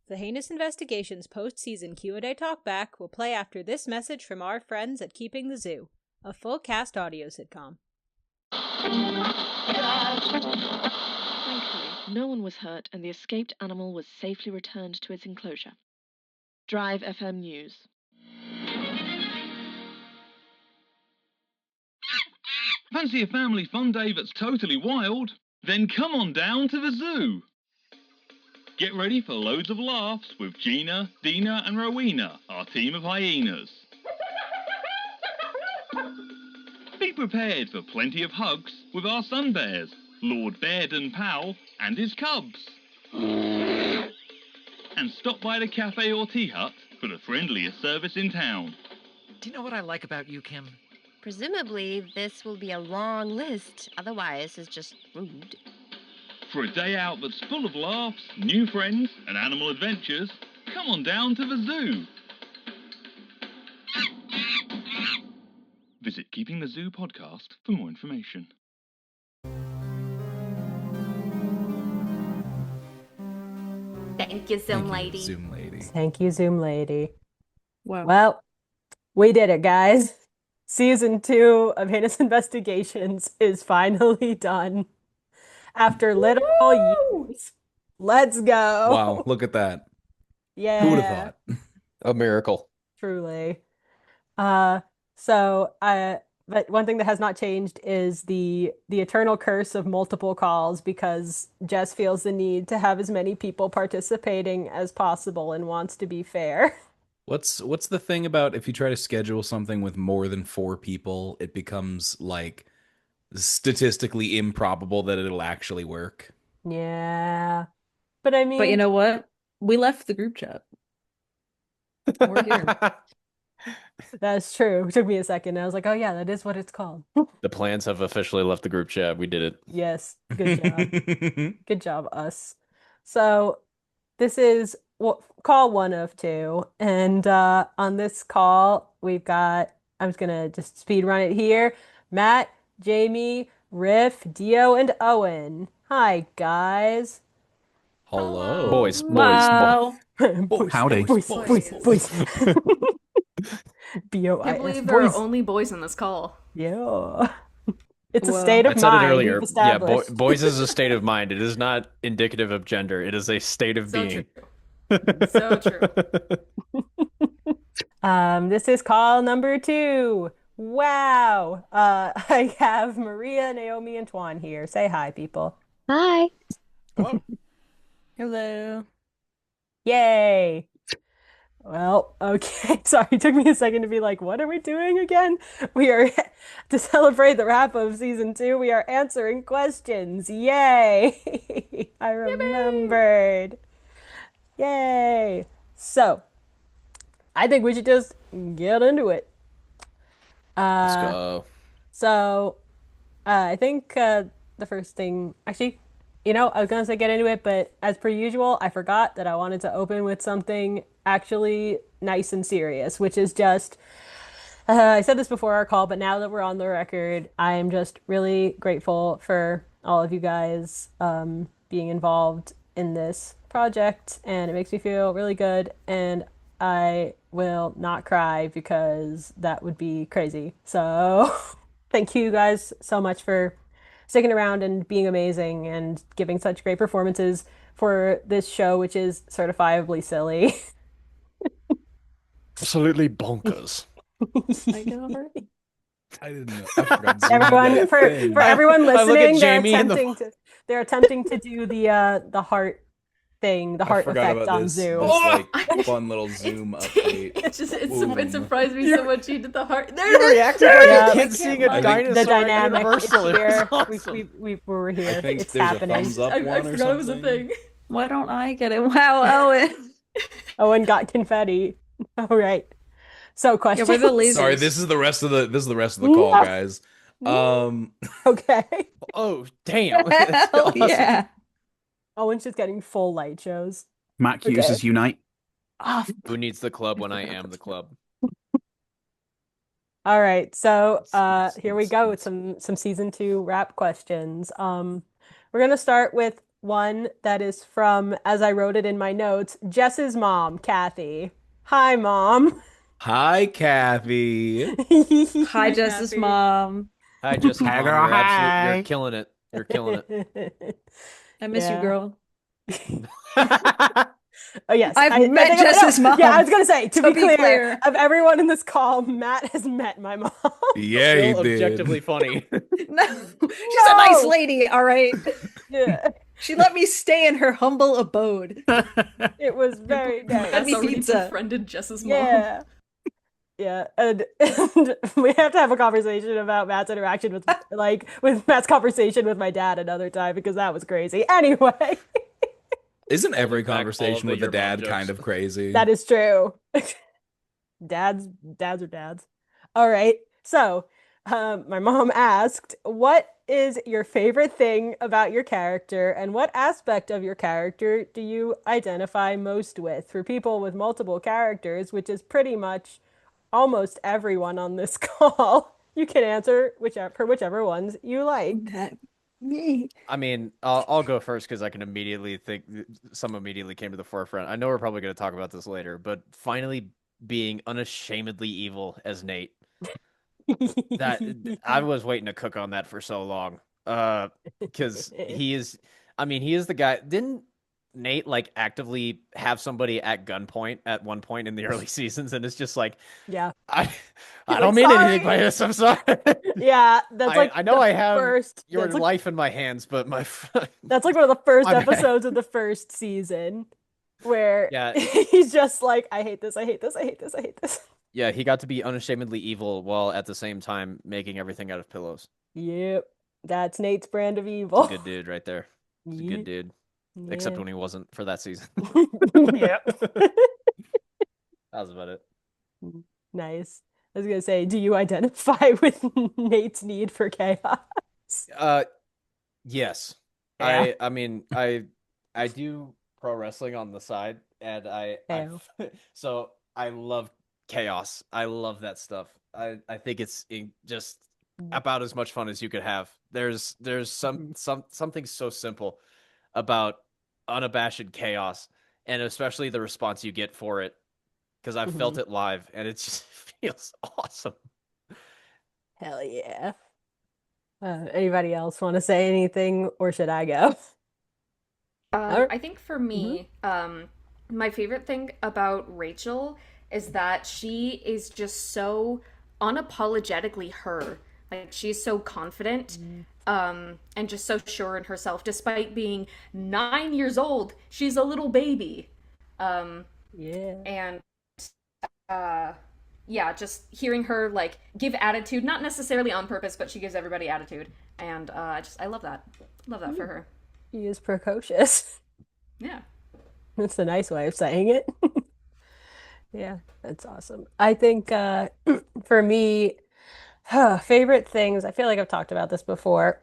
The Heinous Investigations post-season Q&A talkback will play after this message from our friends at Keeping the Zoo, a full-cast audio sitcom. Thankfully, no one was hurt and the escaped animal was safely returned to its enclosure. Drive FM News. Fancy a family fun day that's totally wild? Then come on down to the zoo. Get ready for loads of laughs with Gina, Dina and Rowena, our team of hyenas. Be prepared for plenty of hugs with our sun bears, Lord Bairden Powell and his cubs. And stop by the cafe or tea hut for the friendliest service in town. Do you know what I like about you, Kim? Presumably, this will be a long list. Otherwise, it's just rude. For a day out that's full of laughs, new friends, and animal adventures, come on down to the zoo. Visit Keeping the Zoo podcast for more information. Thank you, Zoom lady. Zoom lady. Thank you, Zoom lady. Wow. Well, we did it, guys. Season 2 of Heinous Investigations is finally done. After literal years. Let's go. Wow, look at that. Yeah. Who would have thought? A miracle. Truly. But one thing that has not changed is the eternal curse of multiple calls, because Jess feels the need to have as many people participating as possible and wants to be fair. What's the thing about if you try to schedule something with more than 4 people, it becomes like statistically improbable that it'll actually work? Yeah. But I mean, But you know what? We left the group chat. We're here. that's true. It took me a second. I was like, oh yeah, that is what it's called. The plans have officially left the group chat. We did it. Yes. Good job. Good job, us. So this is call 1 of 2. And on this call, we've got, I'm just going to just speed run it here. Matt, Jamie, Riff, Dio, and Owen. Hi, guys. Hello. Boys. Wow. Boys, howdy. Boys. B-O-I-S. I can't believe there boys. are only boys in this call. Yeah. It's a Whoa. state I of said mind. it earlier. We've Yeah, established. boys is a state of mind. It is not indicative of gender. It is a state of So being. true. So true. This is call number 2. Wow. I have Maria, Naomi, and Toan here. Say hi, people. Hi. Hello. Yay. Well, okay. Sorry, it took me a second to be like, what are we doing again? We are, to celebrate the wrap of season 2, we are answering questions. Yay. I remembered. Yay. So, I think we should just get into it. Let's go. So, I think the first thing, actually, I was going to say get into it, but as per usual, I forgot that I wanted to open with something actually nice and serious, which is just, I said this before our call, but now that we're on the record, I am just really grateful for all of you guys being involved in this project, and it makes me feel really good, and I will not cry because that would be crazy. So thank you guys so much for sticking around and being amazing and giving such great performances for this show, which is certifiably silly. Absolutely bonkers. I know, right? I didn't know. I forgot Zoom Everyone, had for that thing. everyone I look at listening, Jamie in they're attempting to do the heart thing, the I heart forgot effect about on this, Zoom. this like fun little Zoom update. It surprised me so much you did the heart. You reacted like Yeah. a kid seeing a I think dinosaur The at dynamic is Universal. It was here. awesome. We were here. I think It's there's happening. a thumbs up I one or forgot it was a something. thing. Why don't I get it? Wow, Owen. Owen got confetti. All right. So Yeah, questions. we're the lasers. Sorry, this is the rest of the call, guys. Okay. Oh, damn. Hell yeah. Owen's just getting full light shows. Mac Okay. uses Unite. Who needs the club when I am the club? All right, so here we go with some season 2 wrap questions. We're gonna start with one that is from, as I wrote it in my notes, Jess's mom, Kathy. Hi, Mom. Hi, Kathy. Hi, Jess's Kathy. mom. Hi, Jess's Hi, mom. girl, You're hi. you're killing it. You're killing it. I miss you, Yeah. girl. Oh, yes. I've met think Jess's mom. Yeah, I was going to say, to To be be clear, clear. of everyone in this call, Matt has met my mom. Yeah, he Still did. objectively funny. No, she's a nice lady, all right. Yeah, She let me stay in her humble abode. it was very nice. Fed me Matt's already pizza. befriended Jess's mom. Yeah. Yeah, and we have to have a conversation about Matt's interaction with Matt's conversation with my dad another time because that was crazy. Anyway, Isn't every Back all conversation the with the your mom dad jokes. kind of crazy? that is true. Dads are dads. All right. So, my mom asked, "What is your favorite thing about your character, and what aspect of your character do you identify most with?" For people with multiple characters, which is pretty much almost everyone on this call, you can answer whichever ones you like. That me. I mean, I'll go first because I can immediately think some immediately came to the forefront. I know we're probably going to talk about this later, but finally being unashamedly evil as Nate. That I was waiting to cook on that for so long. Because he is the guy. Didn't Nate like actively have somebody at gunpoint at one point in the early seasons, and it's just like, Yeah. I He's don't like, mean "Sorry." anything by this. I'm sorry. Yeah, that's like I know the I have first. your That's like, life in my hands, but my that's like one of the first My bad. episodes of the first season where Yeah. he's just like, "I hate this. I hate this. I hate this. I hate this." Yeah, he got to be unashamedly evil while at the same time making everything out of pillows. Yep, that's Nate's brand of evil. He's a good dude right there. He's a good dude. Except Yeah. when he wasn't for that season. Yep. That was about it. Nice. I was gonna say, do you identify with Nate's need for chaos? Yes. Yeah. I mean I do pro wrestling on the side, and I so I love chaos. I love that stuff. I think it's just about as much fun as you could have. There's something so simple about unabashed chaos, and especially the response you get for it, because I've felt it live, and it just feels awesome. Hell yeah. Anybody else want to say anything, or should I go? I think for me, my favorite thing about Rachel is that she is just so unapologetically her. Like, she's so confident, and just so sure in herself, despite being 9 years old. She's a little baby. Yeah. And yeah, just hearing her like give attitude, not necessarily on purpose, but she gives everybody attitude, and I love that. Love that for her. He is precocious. Yeah. That's a nice way of saying it. Yeah, that's awesome. I think for me, favorite things, I feel like I've talked about this before.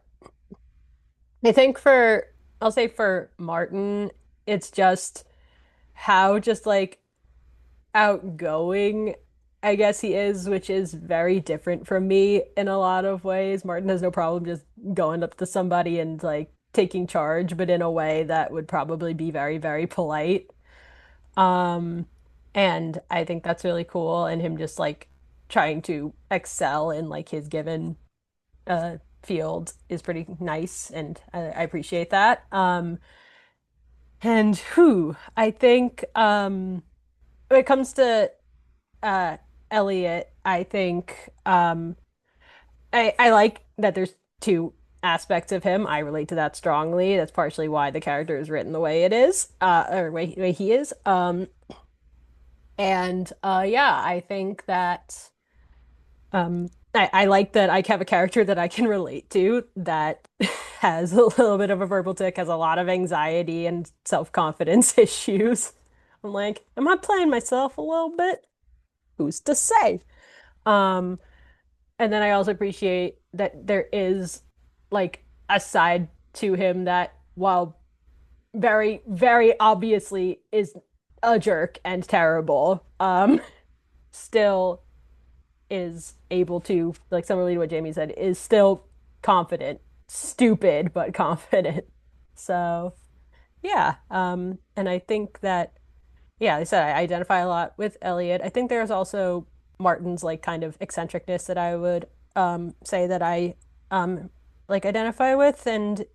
I think I'll say for Martin, it's just how just like outgoing I guess he is, which is very different from me in a lot of ways. Martin has no problem just going up to somebody and like taking charge, but in a way that would probably be very, very polite. Um, and I think that's really cool, and him just like trying to excel in like his given field is pretty nice, and I appreciate that. And who I think when it comes to uh Elliot, I think I like that there's two aspects of him. I relate to that strongly. That's partially why the character is written the way it is, or way he is. And yeah, I think that I like that I have a character that I can relate to that has a little bit of a verbal tick, has a lot of anxiety and self-confidence issues. I'm like, am I playing myself a little bit? Who's to say? Um, and then I also appreciate that there is like a side to him that, while very, very obviously is a jerk and terrible, still is able to, like similarly to what Jamie said, is still confident. Stupid, but confident. So Yeah. And I think that, yeah, I said I identify a lot with Elliot. I think there's also Martin's like kind of eccentricness that I would say that I like identify with. And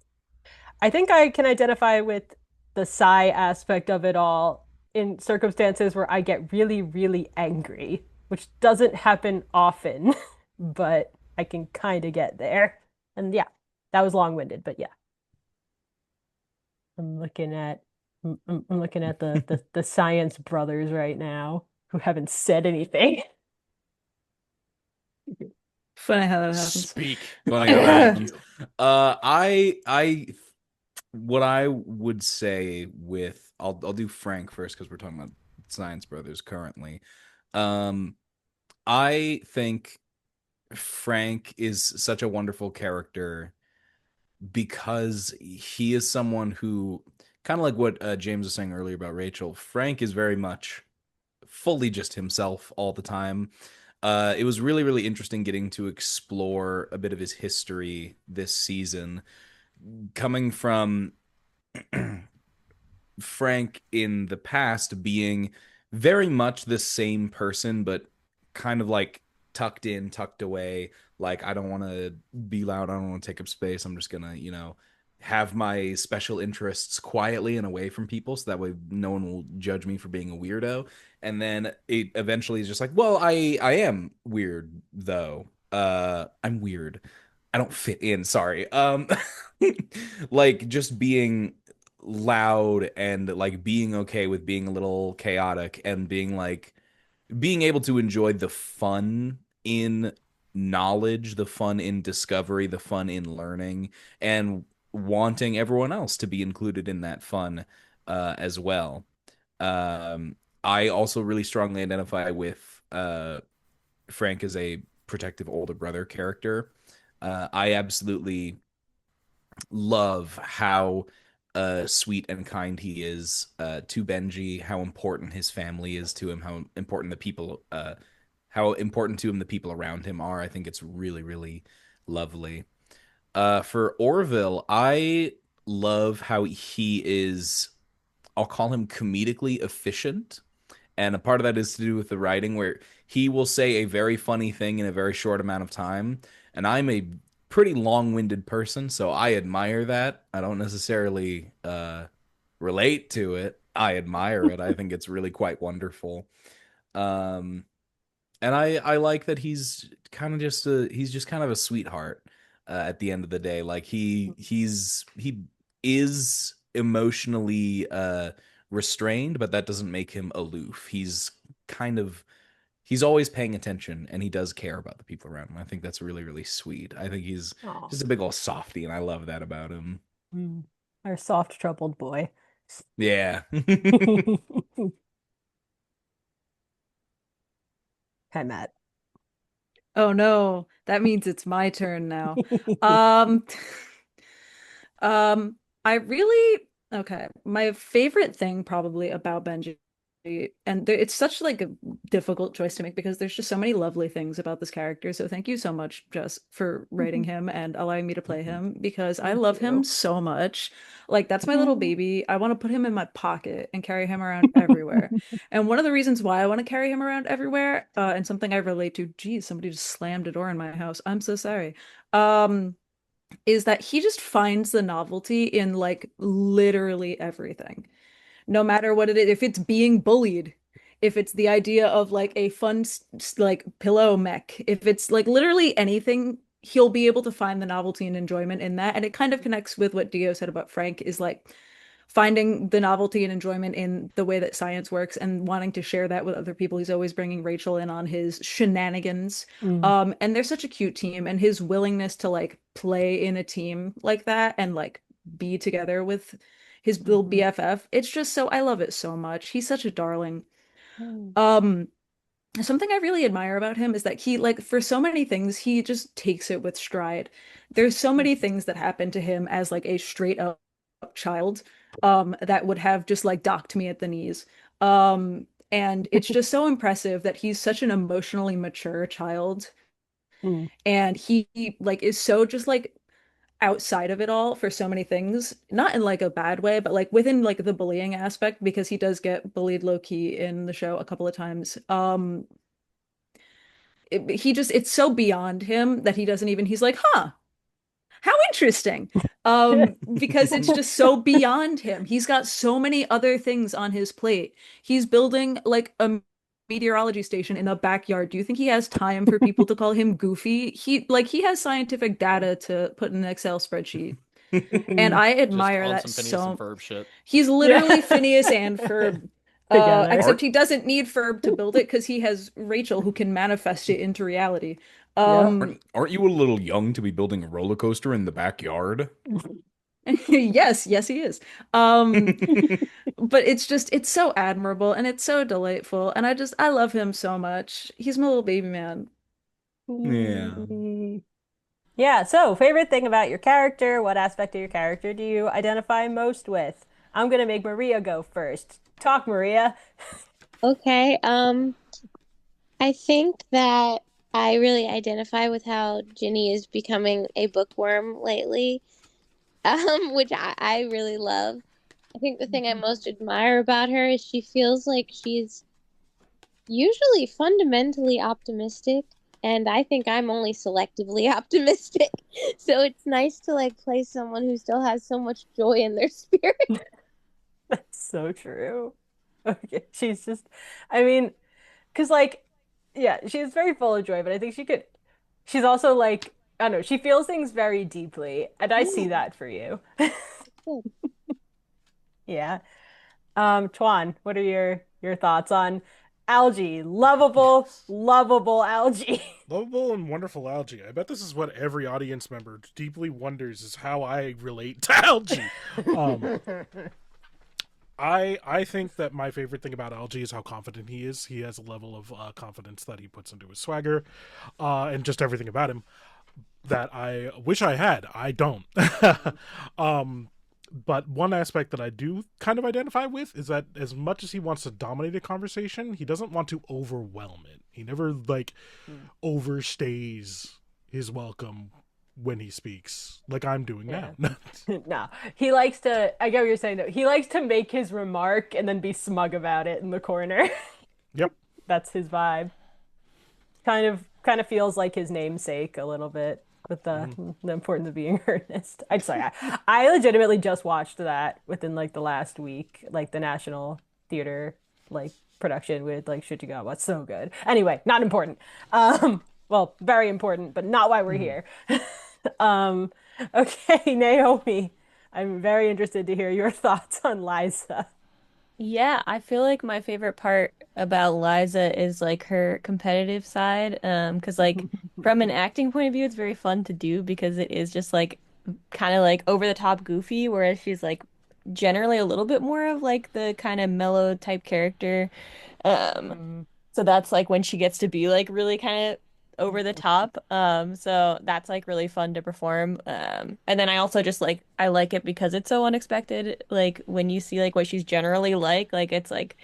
I think I can identify with the sigh aspect of it all in circumstances where I get really, really angry, which doesn't happen often, but I can kind of get there. And yeah, that was long-winded, but yeah, I'm looking at I'm looking at the science brothers right now who haven't said anything. Funny how that happens. Speak. Funny how that happens. I what I would say with I'll do Frank first because we're talking about Science Brothers currently. I think Frank is such a wonderful character because he is someone who kind of like what James was saying earlier about Rachel. Frank is very much fully just himself all the time. It was really, really interesting getting to explore a bit of his history this season, coming from Frank in the past being very much the same person, but kind of like tucked in, tucked away. Like, I don't want to be loud. I don't want to take up space. I'm just going to, have my special interests quietly and away from people so that way no one will judge me for being a weirdo. And then it eventually is just like, well, I am weird though. I'm weird. I don't fit in, sorry. Like just being loud and like being okay with being a little chaotic and being able to enjoy the fun in knowledge, the fun in discovery, the fun in learning, and wanting everyone else to be included in that fun as well. I also really strongly identify with Frank as a protective older brother character. I absolutely love how sweet and kind he is to Benji, how important his family is to him, how important to him the people around him are. I think it's really, really lovely. For Orville, I love how he is, I'll call him comedically efficient. And a part of that is to do with the writing, where he will say a very funny thing in a very short amount of time. And I'm a pretty long-winded person, so I admire that. I don't necessarily relate to it. I admire it. I think it's really quite wonderful. Um, and I like that he's kind of just he's just kind of a sweetheart at the end of the day. Like he is emotionally restrained, but that doesn't make him aloof. Kind of he's always paying attention and he does care about the people around him. I think that's really, really sweet. I think he's Aw. just a big old softy, and I love that about him. Our soft troubled boy. Yeah. Hi, Matt. Oh no, that means it's my turn now. Um, I really okay. My favorite thing probably about Benji, and it's such like a difficult choice to make because there's just so many lovely things about this character. So thank you so much, Jess, for writing him and allowing me to play him because I Thank love him you. so much. Like that's my little baby. I want to put him in my pocket and carry him around everywhere. And one of the reasons why I want to carry him around everywhere, and something I relate to, geez, somebody just slammed a door in my house. I'm so sorry. Um, is that he just finds the novelty in like literally everything. No matter what it is, if it's being bullied, if it's the idea of like a fun like pillow mech, if it's like literally anything, he'll be able to find the novelty and enjoyment in that. And it kind of connects with what Dio said about Frank is like finding the novelty and enjoyment in the way that science works and wanting to share that with other people. He's always bringing Rachel in on his shenanigans. And they're such a cute team, and his willingness to like play in a team like that and like be together with his little BFF. It's just so I love it so much. He's such a darling. Um Something I really admire about him is that he like for so many things he just takes it with stride. There's so many things that happen to him as like a straight up child that would have just like docked me at the knees. And it's just so impressive that he's such an emotionally mature child Mm. and he like is so just like outside of it all for so many things, not in like a bad way, but like within like the bullying aspect, because he does get bullied low key in the show a couple of times. It's so beyond him that he doesn't even, he's like, huh, how interesting. Because it's just so beyond him. He's got so many other things on his plate. He's building like a meteorology station in the backyard. Do you think he has time for people to call him goofy? He has scientific data to put in an Excel spreadsheet. And I admire that so. Shit. He's literally Phineas and Ferb. Except he doesn't need Ferb to build it because he has Rachel who can manifest it into reality. Aren't you a little young to be building a roller coaster in the backyard? Yes, he is. But it's so admirable and it's so delightful, and I love him so much. He's my little baby man. Yeah. Yeah, so favorite thing about your character, what aspect of your character do you identify most with? I'm gonna make Maria go first. Talk, Maria. Okay, I think that I really identify with how Ginny is becoming a bookworm lately, which I really love. I think the thing I most admire about her is she feels like she's usually fundamentally optimistic, and I think I'm only selectively optimistic. So it's nice to like play someone who still has so much joy in their spirit. That's so true. Okay, she's just, I mean, because like, yeah, she's very full of joy, but I think she's also like, I don't know, she feels things very deeply, and I see that for you. Yeah. Toan, what are your thoughts on Algae? Lovable, lovable Algae. Lovable and wonderful Algae. I bet this is what every audience member deeply wonders, is how I relate to Algae. I think that my favorite thing about Algae is how confident he is. He has a level of confidence that he puts into his swagger, and just everything about him that I wish I had. I don't. But one aspect that I do kind of identify with is that as much as he wants to dominate a conversation, he doesn't want to overwhelm it. He never overstays his welcome when he speaks, like I'm doing now. No, he likes to, I get what you're saying though. He likes to make his remark and then be smug about it in the corner. Yep. That's his vibe. Kind of feels like his namesake a little bit, with the importance of being earnest. I'm sorry. I legitimately just watched that within like the last week, like the National Theater like production with like Should You Go? What's so good. Anyway, not important. Well, very important, but not why we're here. Okay, Naomi, I'm very interested to hear your thoughts on Liza. Yeah, I feel like my favorite part about Liza is like her competitive side. 'Cause like from an acting point of view, it's very fun to do because it is just like kind of like over the top goofy, whereas she's like generally a little bit more of like the kind of mellow type character. So that's like when she gets to be like really kind of over the top. So that's like really fun to perform. And then I also just like I like it because it's so unexpected. Like when you see like what she's generally like it's like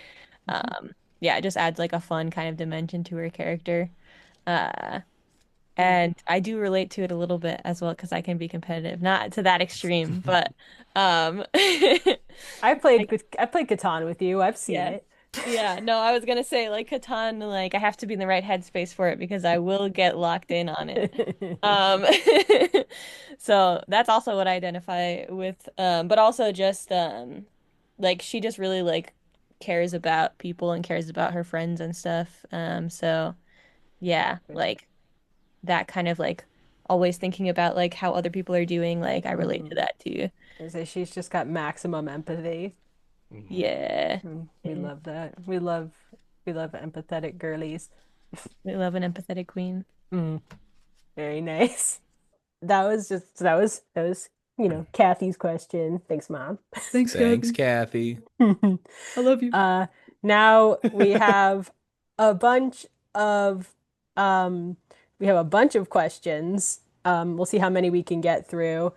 yeah, it just adds like a fun kind of dimension to her character. And I do relate to it a little bit as well because I can be competitive, not to that extreme, but I played Catan with you. I've seen it. Yeah, no, I was gonna say like Catan, like I have to be in the right headspace for it because I will get locked in on it. So that's also what I identify with. But also just like she just really like cares about people and cares about her friends and stuff. So yeah, like that kind of like always thinking about like how other people are doing, like I relate to that too. So she's just got maximum empathy. Yeah. We love that. We love empathetic girlies. We love an empathetic queen. Very nice. That was Kathy's question. Thanks, Mom. Thanks, Kathy. I love you. Now we have a bunch of questions. We'll see how many we can get through.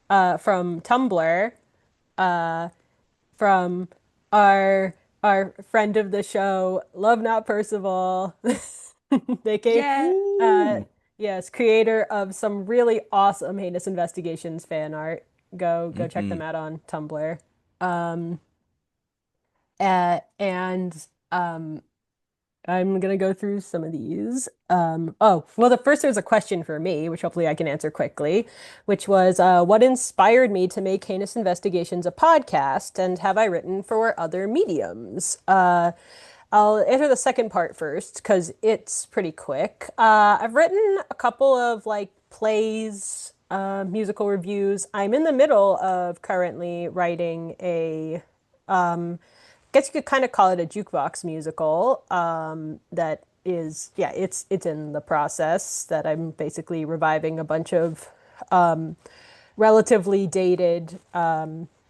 From Tumblr. From our friend of the show, Love Not Percival. They came, Yes, creator of some really awesome Heinous Investigations fan art. Go check them out on Tumblr. Um, and I'm gonna go through some of these. Oh, well, the first there's a question for me, which hopefully I can answer quickly, which was, what inspired me to make Heinous Investigations a podcast, and have I written for other mediums? I'll answer the second part first because it's pretty quick. I've written a couple of like plays, musical reviews. I'm in the middle of currently writing a guess you could kind of call it a jukebox musical. That is, yeah, it's in the process that I'm basically reviving a bunch of relatively dated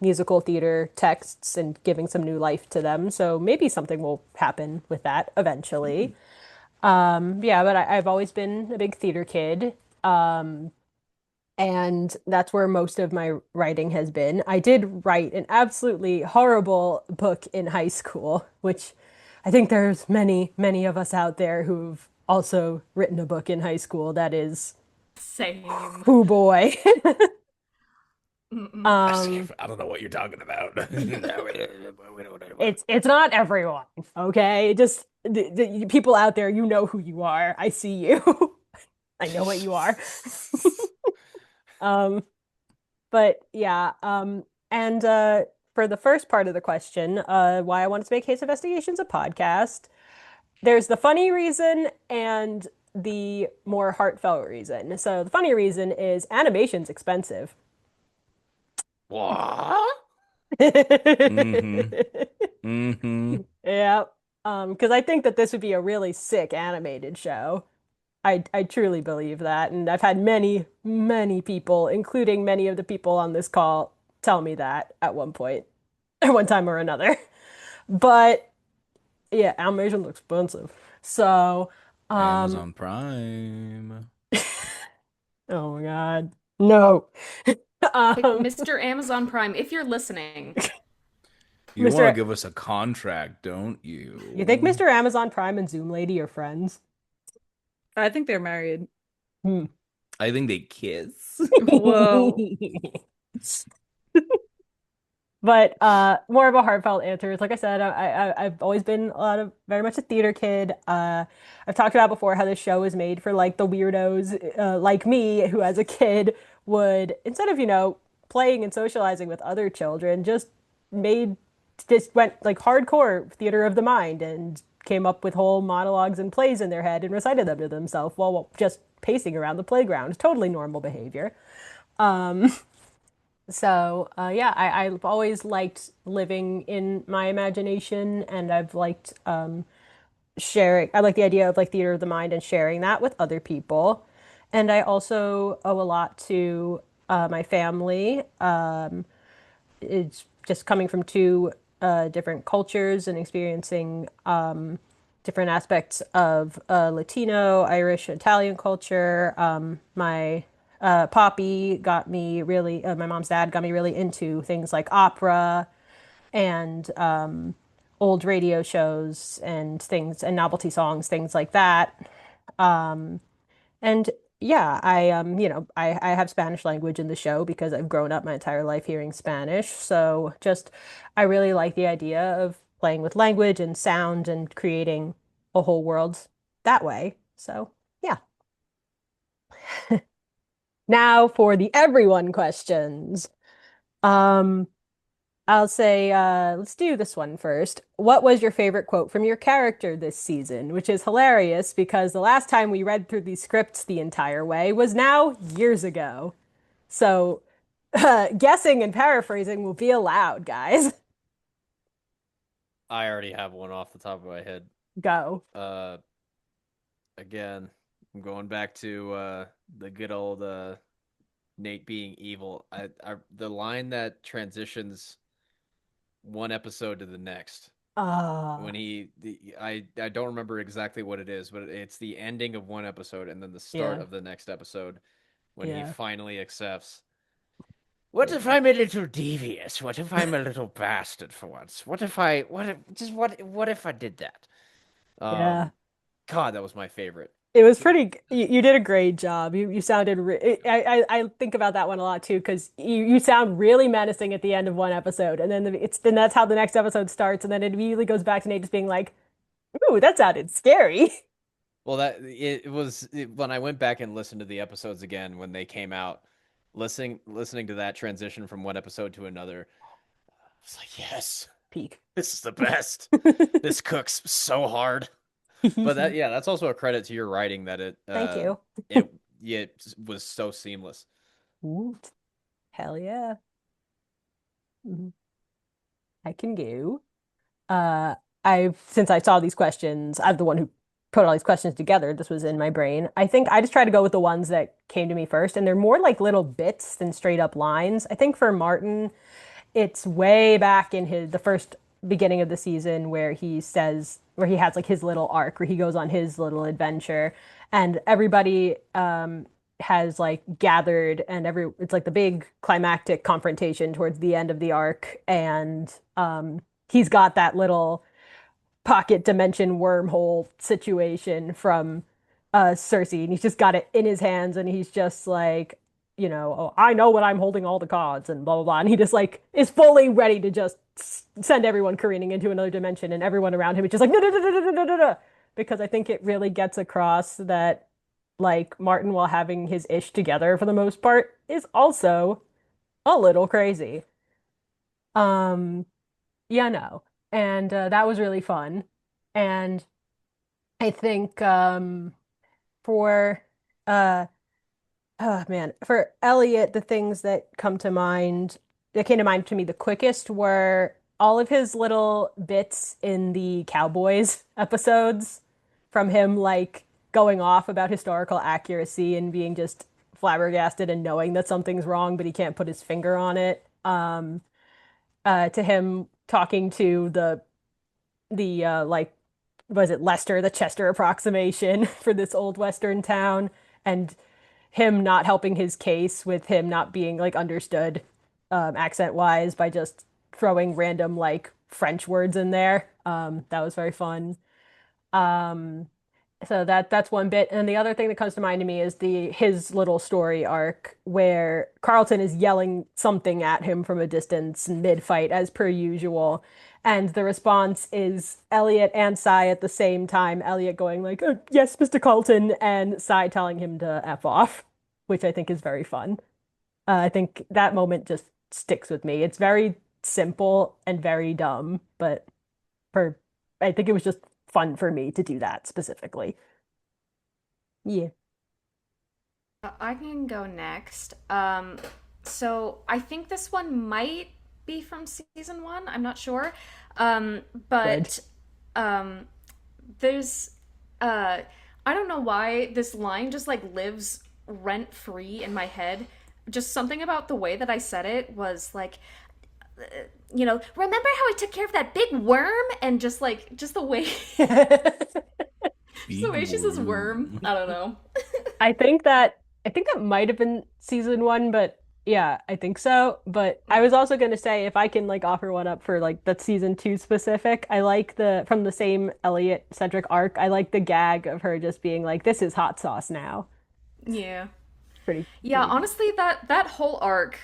musical theater texts and giving some new life to them. So maybe something will happen with that eventually. Yeah, but I've always been a big theater kid. And that's where most of my writing has been. I did write an absolutely horrible book in high school, which I think there's many, many of us out there who've also written a book in high school that is, same. Oh boy. I don't know what you're talking about. It's not everyone, okay? Just the people out there, you know who you are. I see you. I know what you are. But yeah, and for the first part of the question, why I wanted to make Case Investigations a podcast, there's the funny reason and the more heartfelt reason. So the funny reason is animation's expensive. What? Yeah. Because I think that this would be a really sick animated show. I truly believe that, and I've had many, many people, including many of the people on this call, tell me that at one point, at one time or another. But yeah, animation's expensive. So, Amazon Prime. Oh my God. No. Mr. Amazon Prime, if you're listening. You want to give us a contract, don't you? You think Mr. Amazon Prime and Zoom Lady are friends? I think they're married. I think they kiss. Whoa. But more of a heartfelt answer is, like I said, I've always been very much a theater kid. I've talked about before how this show was made for like the weirdos like me, who as a kid would, instead of playing and socializing with other children, just went like hardcore theater of the mind and came up with whole monologues and plays in their head and recited them to themselves while just pacing around the playground. Totally normal behavior. So yeah, I've always liked living in my imagination, and I've liked sharing. I like the idea of like theater of the mind and sharing that with other people. And I also owe a lot to my family. It's just coming from two different cultures and experiencing different aspects of Latino, Irish, Italian culture. My Poppy got me really, my mom's dad got me really into things like opera and old radio shows and things and novelty songs, things like that. And yeah, I have Spanish language in the show because I've grown up my entire life hearing Spanish. So just I really like the idea of playing with language and sound and creating a whole world that way. So yeah. Now for the everyone questions. I'll say, let's do this one first. What was your favorite quote from your character this season? Which is hilarious because the last time we read through these scripts the entire way was now years ago. So guessing and paraphrasing will be allowed, guys. I already have one off the top of my head. Go. Again, I'm going back to the good old Nate being evil. The line that transitions one episode to the next. When I don't remember exactly what it is, but it's the ending of one episode and then the start of the next episode when he finally accepts. What if I'm a little devious? What if I'm a little bastard for once? What if I did that? Yeah. God, that was my favorite. It was pretty. You did a great job. You sounded. I think about that one a lot too because you sound really menacing at the end of one episode, and then then that's how the next episode starts, and then it immediately goes back to Nate just being like, "Ooh, that sounded scary." Well, when I went back and listened to the episodes again when they came out, listening to that transition from one episode to another, I was like, yes, peak. This is the best. This cooks so hard. But that's also a credit to your writing that it. Thank you. it was so seamless. Ooh, hell yeah. I can go. Since I saw these questions, I'm the one who put all these questions together. This was in my brain. I think I just try to go with the ones that came to me first, and they're more like little bits than straight up lines. I think for Martin, it's way back in the first beginning of the season where he has like his little arc where he goes on his little adventure, and everybody has like gathered, and it's like the big climactic confrontation towards the end of the arc, and he's got that little pocket dimension wormhole situation from Cersei, and he's just got it in his hands, and he's just like, oh, I know what I'm holding all the cards, and blah blah blah, and he just like is fully ready to just send everyone careening into another dimension, and everyone around him is just like no no no no no no no no, because I think it really gets across that like Martin, while having his ish together for the most part, is also a little crazy. Yeah, no. And that was really fun. And I think for oh man, for Elliot, the things that came to mind to me the quickest were all of his little bits in the Cowboys episodes, from him like going off about historical accuracy and being just flabbergasted and knowing that something's wrong, but he can't put his finger on it. To him talking to the like, was it Lester, the Chester approximation for this old Western town, and him not helping his case with him not being like understood accent wise by just throwing random like French words in there. That was very fun. So that's one bit. And the other thing that comes to mind to me is his little story arc where Carlton is yelling something at him from a distance mid-fight as per usual. And the response is Elliot and Cy at the same time. Elliot going like, oh, yes, Mr. Carlton, and Cy telling him to F off, which I think is very fun. I think that moment just sticks with me. It's very simple and very dumb, but I think it was just fun for me to do that specifically. Yeah. I can go next. So I think this one might be from season 1. I'm not sure. But there's I don't know why this line just like lives rent free in my head. Just something about the way that I said it was like, remember how I took care of that big worm? And just the way just the way she says worm. I don't know. I think that might have been season 1, but yeah, I think so. But I was also gonna say, if I can like offer one up for like that season 2 specific, I like from the same Elliot centric arc, I like the gag of her just being like, this is hot sauce now. Yeah. Pretty. Honestly, that whole arc,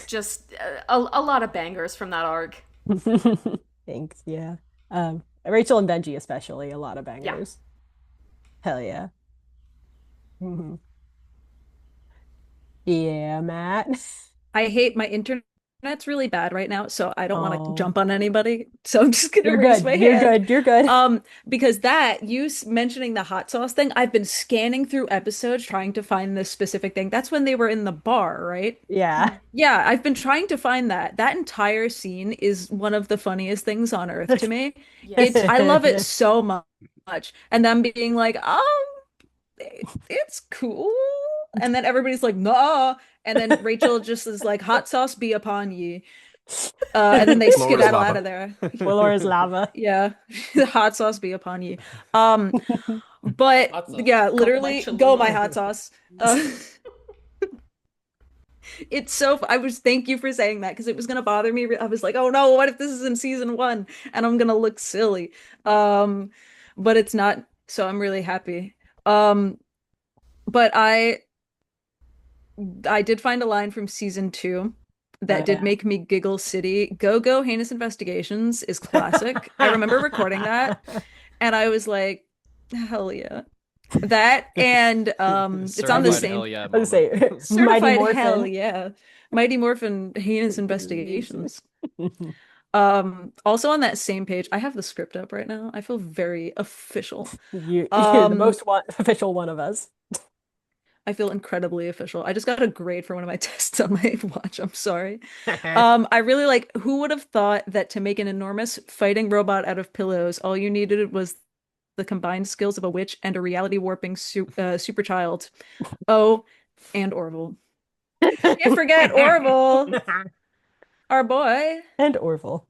just a lot of bangers from that arc. Thanks. Yeah. Rachel and Benji especially, a lot of bangers. Yeah. Hell yeah. Mm-hmm. Yeah, Matt. I hate my internet's really bad right now, so I don't want to jump on anybody. So I'm just gonna raise my hand. You're good. Because you mentioning the hot sauce thing, I've been scanning through episodes trying to find this specific thing. That's when they were in the bar, right? Yeah. Yeah, I've been trying to find that. That entire scene is one of the funniest things on earth to me. Yes. I love it so much. And them being like, it's cool. And then everybody's like, nah. And then Rachel just is like, hot sauce be upon ye. And then they skedaddle out of there. Floor is lava. Yeah. Hot sauce be upon ye. But yeah, literally, go my hot sauce. It's so, thank you for saying that, because it was going to bother me. I was like, oh no, what if this is in season 1 and I'm going to look silly? But it's not so I'm really happy. But I did find a line from season 2 that did make me giggle city. Go Heinous Investigations is classic. I remember recording that and I was like, hell yeah. That and it's on the same hell yeah I was gonna say Mighty certified Morphin. hell yeah. Mighty Morphin Heinous Investigations. Also on that same page, I have the script up right now. I feel very official. You're the most official one of us. I feel incredibly official. I just got a grade for one of my tests on my watch. I'm sorry. I really like, who would have thought that to make an enormous fighting robot out of pillows, all you needed was the combined skills of a witch and a reality warping super child. Oh, and Orville. Can't forget Orville. Our boy. And Orville.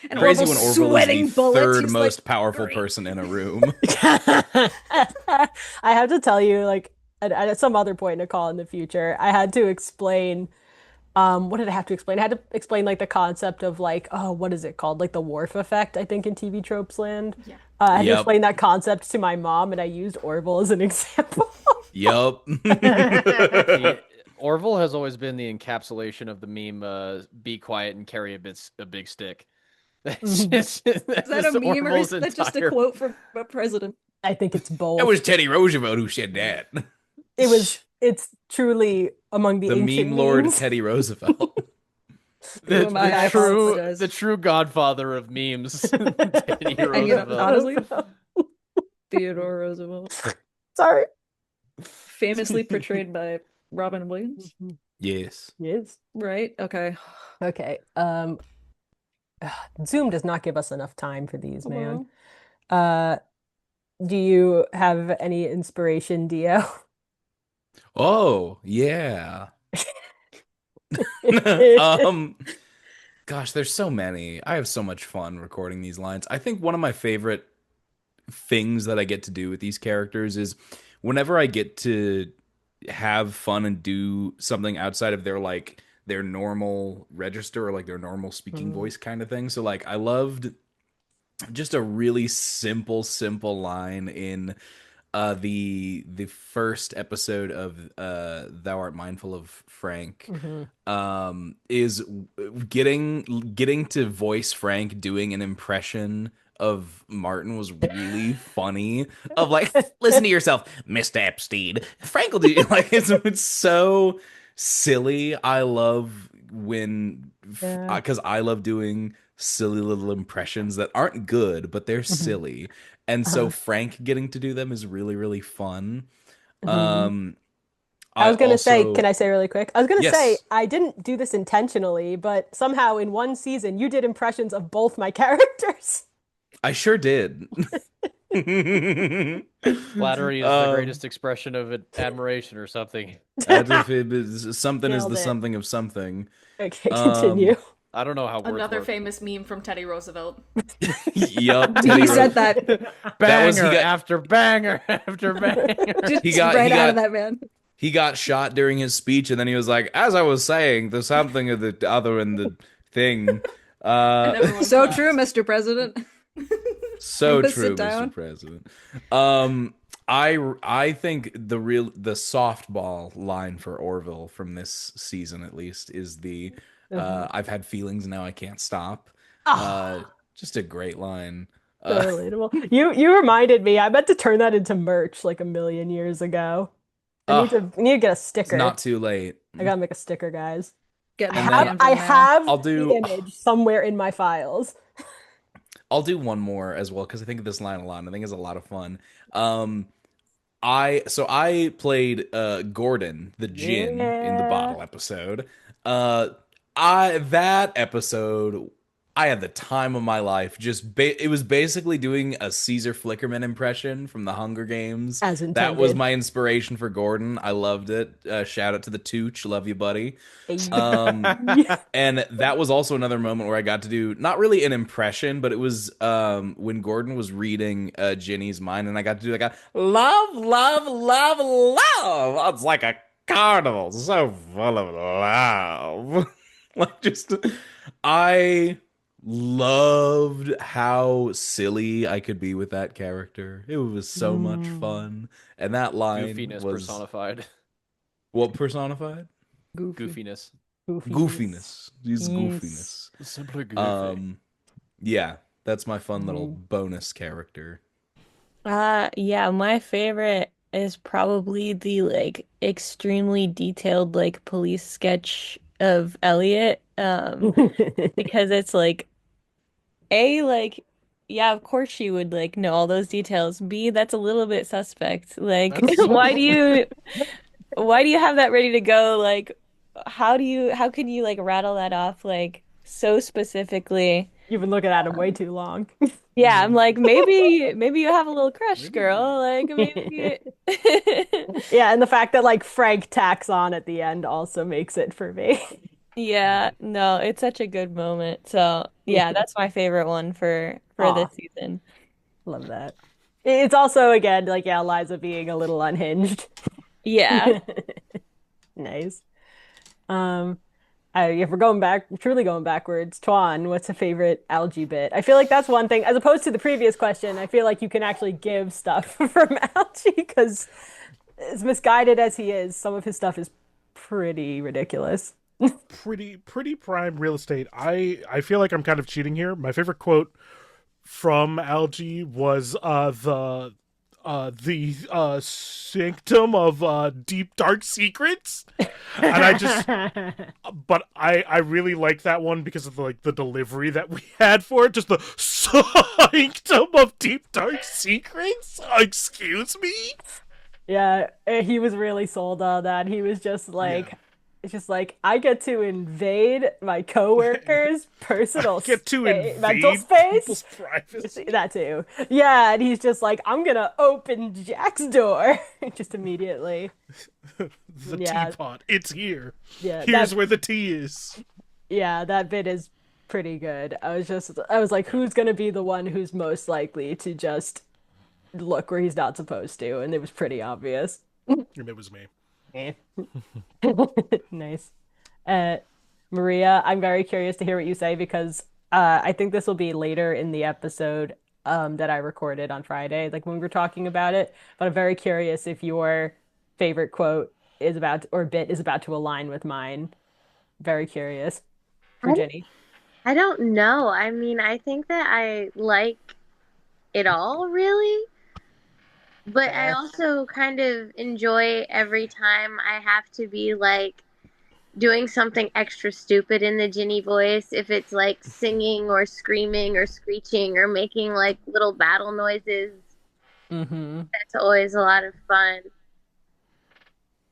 And crazy when Orville is the third most powerful person in a room. I have to tell you, like, at some other point in a call in the future, I had to explain, what did I have to explain? I had to explain, like, the concept of, like, oh, what is it called? Like, the Worf effect, I think, in TV Tropes Land. Yeah. I had to explain that concept to my mom, and I used Orville as an example. Yup. Orville has always been the encapsulation of the meme, be quiet and carry a big stick. Is that a meme or is that just a quote from a president? I think it's both. It was Teddy Roosevelt who said that. It's truly among the ancient meme lord memes. Teddy Roosevelt. the true godfather of memes. Teddy Roosevelt. Honestly, Theodore Roosevelt. Sorry. Famously portrayed by Robin Williams. Yes. Yes. Right? Okay. Okay. Zoom does not give us enough time for these, man. Do you have any inspiration, Dio? Oh, yeah. Gosh, there's so many. I have so much fun recording these lines. I think one of my favorite things that I get to do with these characters is whenever I get to have fun and do something outside of their normal register or like their normal speaking voice kind of thing. So like I loved just a really simple line in the first episode of Thou Art Mindful of Frank is getting to voice Frank doing an impression of Martin was really funny. Of like, listen to yourself, Mr. Epstein. Frank will do like it's so silly. I love when because I love doing silly little impressions that aren't good, but they're silly. And so Frank getting to do them is really, really fun. I was going to say, can I say really quick? I was going to say, I didn't do this intentionally, but somehow in one season, you did impressions of both my characters. I sure did. Flattery is the greatest expression of admiration or something. Something is the something of something. Okay, continue. I don't know how words Another work. famous meme from Teddy Roosevelt. Yup. He said that. Banger after banger after banger. Just right out of that man. He got shot during his speech, and then he was like, as I was saying, the something of the other and the thing. So true, Mr. President. So true, Mr. President. I think the softball line for Orville from this season at least is the I've had feelings now I can't stop. Just a great line. So relatable. You reminded me. I meant to turn that into merch like a million years ago. I need to get a sticker. It's not too late. I gotta make a sticker, guys. I have the image somewhere in my files. I'll do one more as well because I think of this line a lot. I think it's a lot of fun. I played Gordon the Djinn in the bottle episode. That episode, I had the time of my life. It was basically doing a Caesar Flickerman impression from the Hunger Games. As intended. That was my inspiration for Gordon. I loved it. Shout out to the Tooch. Love you, buddy. And that was also another moment where I got to do not really an impression, but it was when Gordon was reading Ginny's mind, and I got to do like a love, love, love, love. It's like a carnival, so full of love. Like just I loved how silly I could be with that character. It was so much Mm. fun. And that line Goofiness was personified. what personified? Goofiness. Goofiness. He's Yes. goofiness. Simply goofy. Yeah, that's my fun little bonus character. Yeah, my favorite is probably the like extremely detailed like police sketch of Elliot. Because it's like like yeah, of course she would like know all those details. B, that's a little bit suspect. Like why do you have that ready to go? Like how can you like rattle that off like so specifically? You've been looking at him way too long. Yeah, I'm like maybe you have a little crush, girl. Like maybe Yeah, and the fact that like Frank tacks on at the end also makes it for me. Yeah, no, it's such a good moment. So yeah, that's my favorite one for Aw, this season. love that. It's also again like yeah, Liza being a little unhinged. Yeah. Nice. If we're truly going backwards, Tuan, what's a favorite algae bit? I feel like that's one thing, as opposed to the previous question, I feel like you can actually give stuff from algae because as misguided as he is, some of his stuff is pretty ridiculous. Pretty prime real estate. I feel like I'm kind of cheating here. My favorite quote from Algie was the sanctum of deep dark secrets, and but I really like that one because of the delivery that we had for it. Just the sanctum of deep dark secrets. Excuse me. Yeah, he was really sold on that. He was just like, it's just like I get to invade my coworkers' personal Get to mental invade space. people's privacy. That too. Yeah, and he's just like, I'm gonna open Jack's door just immediately. The Yeah. teapot. It's here. Yeah, Here's where the tea is. Yeah, that bit is pretty good. I was like, who's gonna be the one who's most likely to just look where he's not supposed to? And it was pretty obvious. And it was me. Nice. Maria, I'm very curious to hear what you say because I think this will be later in the episode that I recorded on Friday, like when we were talking about it. But I'm very curious if your favorite quote is or bit is about to align with mine. Very curious. For Jenny. I don't know. I mean, I think that I like it all, really. But I also kind of enjoy every time I have to be like doing something extra stupid in the Ginny voice. If it's like singing or screaming or screeching or making like little battle noises. That's always a lot of fun.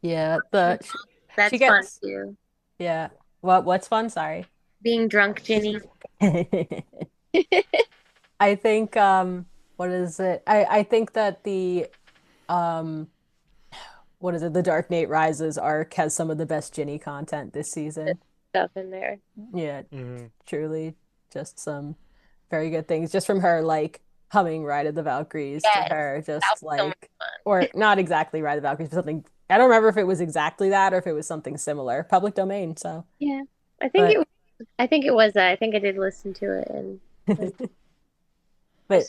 Yeah, that's fun too. Yeah. What's fun? Sorry. Being drunk, Ginny. I think what is it? I think that the what is it? The Dark Knight Rises arc has some of the best Ginny content this season. Stuff in there. Yeah, truly just some very good things just from her like humming Ride of the Valkyries to her just like or not exactly Ride of the Valkyries, but something I don't remember if it was exactly that or if it was something similar. Public domain, so yeah. I think it was that. I think I did listen to it and but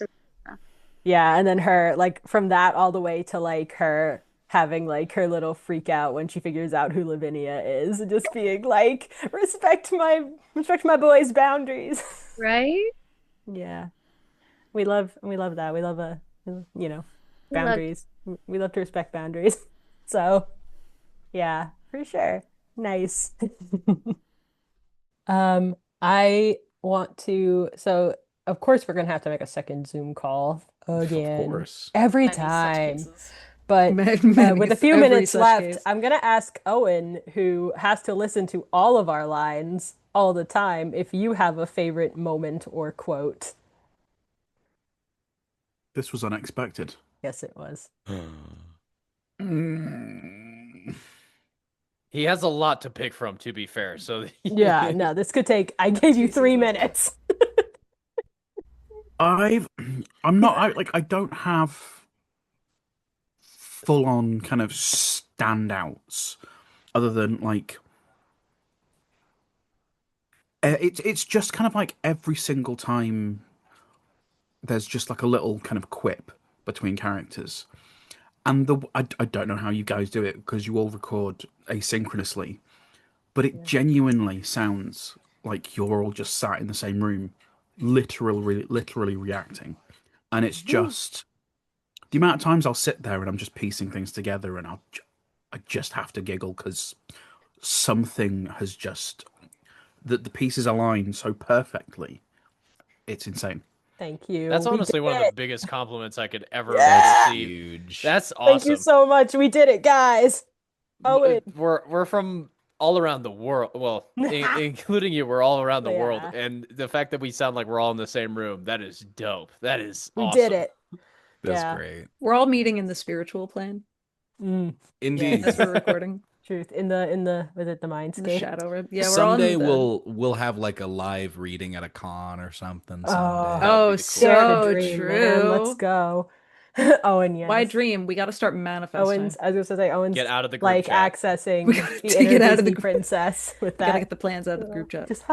yeah, and then her like from that all the way to like her having like her little freak out when she figures out who Lavinia is, and just being like, respect my boy's boundaries. Right? Yeah. We love that. We love boundaries. We love to respect boundaries. So yeah, for sure. Nice. I want to of course we're gonna have to make a second Zoom call again. Of course. Every time. But with a few minutes left, I'm gonna ask Owen, who has to listen to all of our lines all the time, if you have a favorite moment or quote. This was unexpected. Yes, it was. He has a lot to pick from, to be fair. So yeah, no, this could take. I gave you 3 minutes. I don't have full on kind of standouts other than like It's just kind of like every single time there's just like a little kind of quip between characters. And I don't know how you guys do it because you all record asynchronously, but it genuinely sounds like you're all just sat in the same room, literally reacting. And it's just the amount of times I'll sit there and I'm just piecing things together, and I just have to giggle because something has just the pieces align so perfectly. It's insane. Thank you. That's We honestly did one of it. the biggest compliments I could ever Yeah. receive. Huge. That's awesome. Thank you so much. We did it, guys. Owen. We're from all around the world. Well, including you, we're all around the world. And the fact that we sound like we're all in the same room, that is dope. That is We awesome. did it. That's great. We're all meeting in the spiritual plane. Indeed. As we're recording. Truth. In the was it the Mindscape? In the shadow room. Yeah, we're Someday all in the... we'll have like a live reading at a con or something. Oh, so dream, true. Man. Let's go. Owen, yes. Why dream? We got to start manifesting. Owen's, I was going to say, Owen's Get out of the group like chat. accessing We gotta the take inner it out of Disney the princess with We that. gotta get the plans out of the group chat. Just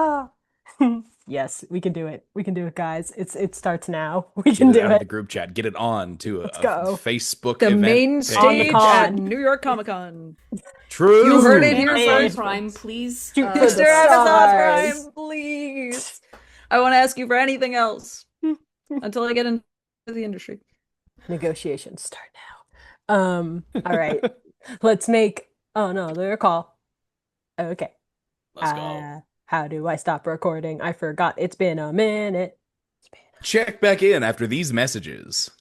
yes, we can do it. We can do it, guys. It starts now. We can Get it do out of it. the group chat. Get it on to a go. Facebook The event main page. stage at New York Comic Con. True. You heard it here Amazon first. Prime, please. Shoot for Mr. the Amazon stars. Prime, please. I want to ask you for anything else until I get into the industry. Negotiations start now. All right. Let's make. Oh no, they're a call. Okay. Let's go. How do I stop recording? I forgot. It's been a minute. Check back in after these messages.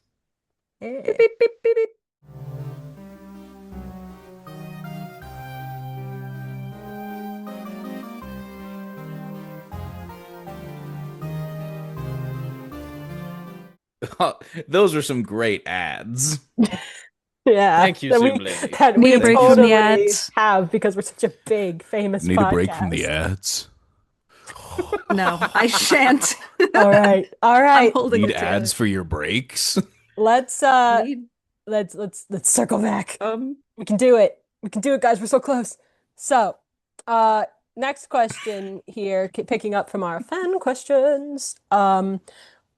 Hey. Beep, beep, beep, beep, beep. Those are some great ads. Yeah. Thank you, that Zoom we, lady. that Need we a break from totally the ads. have because we're such a big, famous Need podcast. a break from the ads. No, I shan't. All right. All I'm right. holding Need it ads for your breaks. Let's Need- let's circle back. We can do it. We can do it, guys. We're so close. So, next question here, picking up from our fan questions.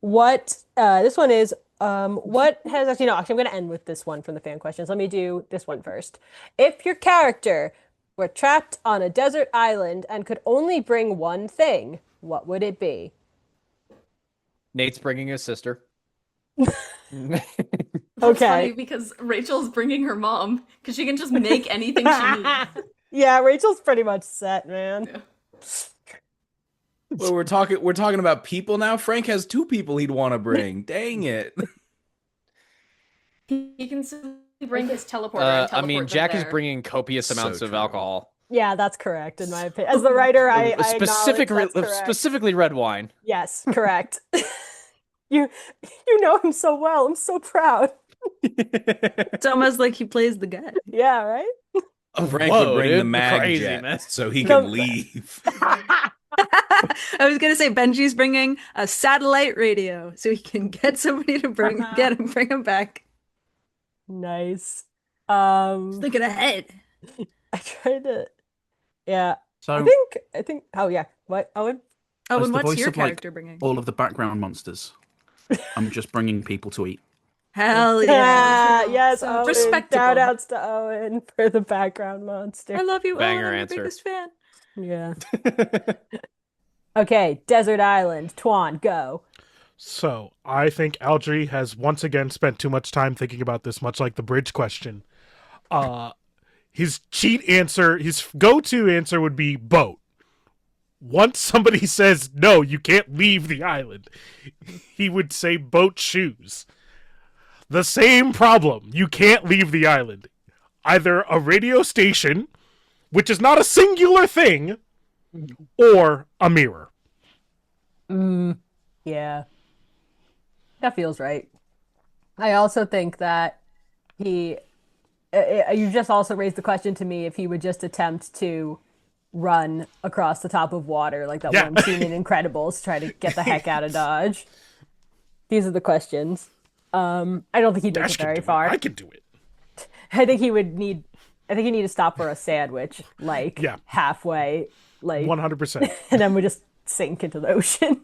What this one is what has actually no, actually I'm going to end with this one from the fan questions. Let me do this one first. If your character were trapped on a desert island and could only bring one thing, what would it be? Nate's bringing his sister. That's Okay. funny because Rachel's bringing her mom because she can just make anything she needs. Yeah, Rachel's pretty much set, man. Yeah. Well, we're talking about people now. Frank has 2 people he'd want to bring. Dang it. He can simply bring his teleporter and I teleport mean, them Jack is there. bringing copious So amounts of true. alcohol. Yeah, that's correct in my opinion. As the writer, I acknowledge that's correct. Specifically red wine. Yes, correct. You know him so well. I'm so proud. It's almost like he plays the guy. Yeah, right? Frank Whoa, would bring dude, the mag crazy, jet man. so he No. can leave. I was gonna say Benji's bringing a satellite radio so he can get somebody to bring him back. Nice. Just thinking ahead. I tried to. Yeah. So I think. Oh yeah. What, Owen? Oh, as and the what's voice your of, like, character bringing? all of the background monsters, I'm just bringing people to eat. Hell Yeah. yeah! Yes. So Owen. respectable. Shout outs to Owen for the background monster. I love you, Banger Owen. I'm answer. your biggest fan. Yeah. Okay. Desert Island. Toan, go. So I think Aldry has once again spent too much time thinking about this, much like the bridge question. His cheat answer, his go-to answer would be boat. Once somebody says, no, you can't leave the island, he would say boat shoes. The same problem. You can't leave the island. Either a radio station, which is not a singular thing, or a mirror. Yeah. That feels right. I also think that you just also raised the question to me if he would just attempt to run across the top of water like that one scene in Incredibles, try to get the heck out of Dodge. These are the questions. I don't think he'd make it very far. I could do it. I think he need to stop for a sandwich, like halfway, like 100%. and then we just sink into the ocean.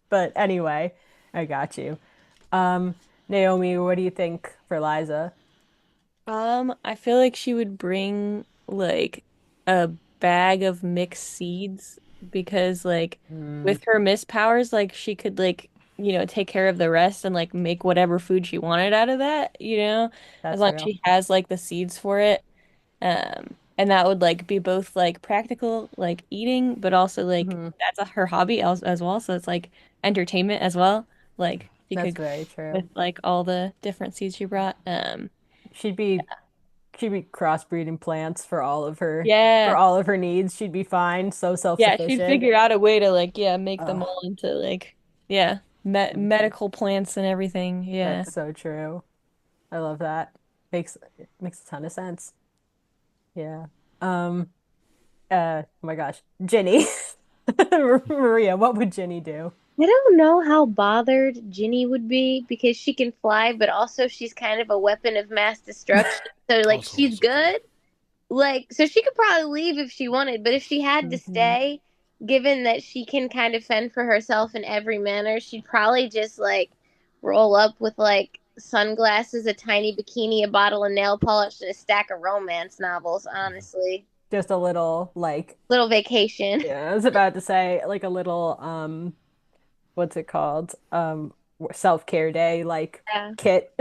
But anyway, I got you. Naomi, what do you think for Liza? I feel like she would bring like a bag of mixed seeds because like with her mist powers, like she could like, take care of the rest and like make whatever food she wanted out of that, as That's long as real. she has like the seeds for it. And that would like be both like practical, like eating, but also like that's her hobby as well. So it's like entertainment as well. Like she That's could very true. with like all the different seeds she brought. She'd be crossbreeding plants for all of her Yeah. needs. She'd be fine, so Yeah, self-sufficient. she'd figure out a way to like, make them Ugh. all into like, medical plants and everything. Yeah. That's so true. I love that. Makes a ton of sense. Yeah. Oh my gosh. Ginny. Maria, what would Ginny do? I don't know how bothered Ginny would be because she can fly, but also she's kind of a weapon of mass destruction. So, like, she's good. Like, so she could probably leave if she wanted, but if she had to stay, given that she can kind of fend for herself in every manner, she'd probably just, like, roll up with, like, sunglasses, a tiny bikini, a bottle of nail polish, and a stack of romance novels, honestly. Just a little, like... Little vacation. Yeah, I was about to say, like, a little, what's it called? Self-care day, like, kit.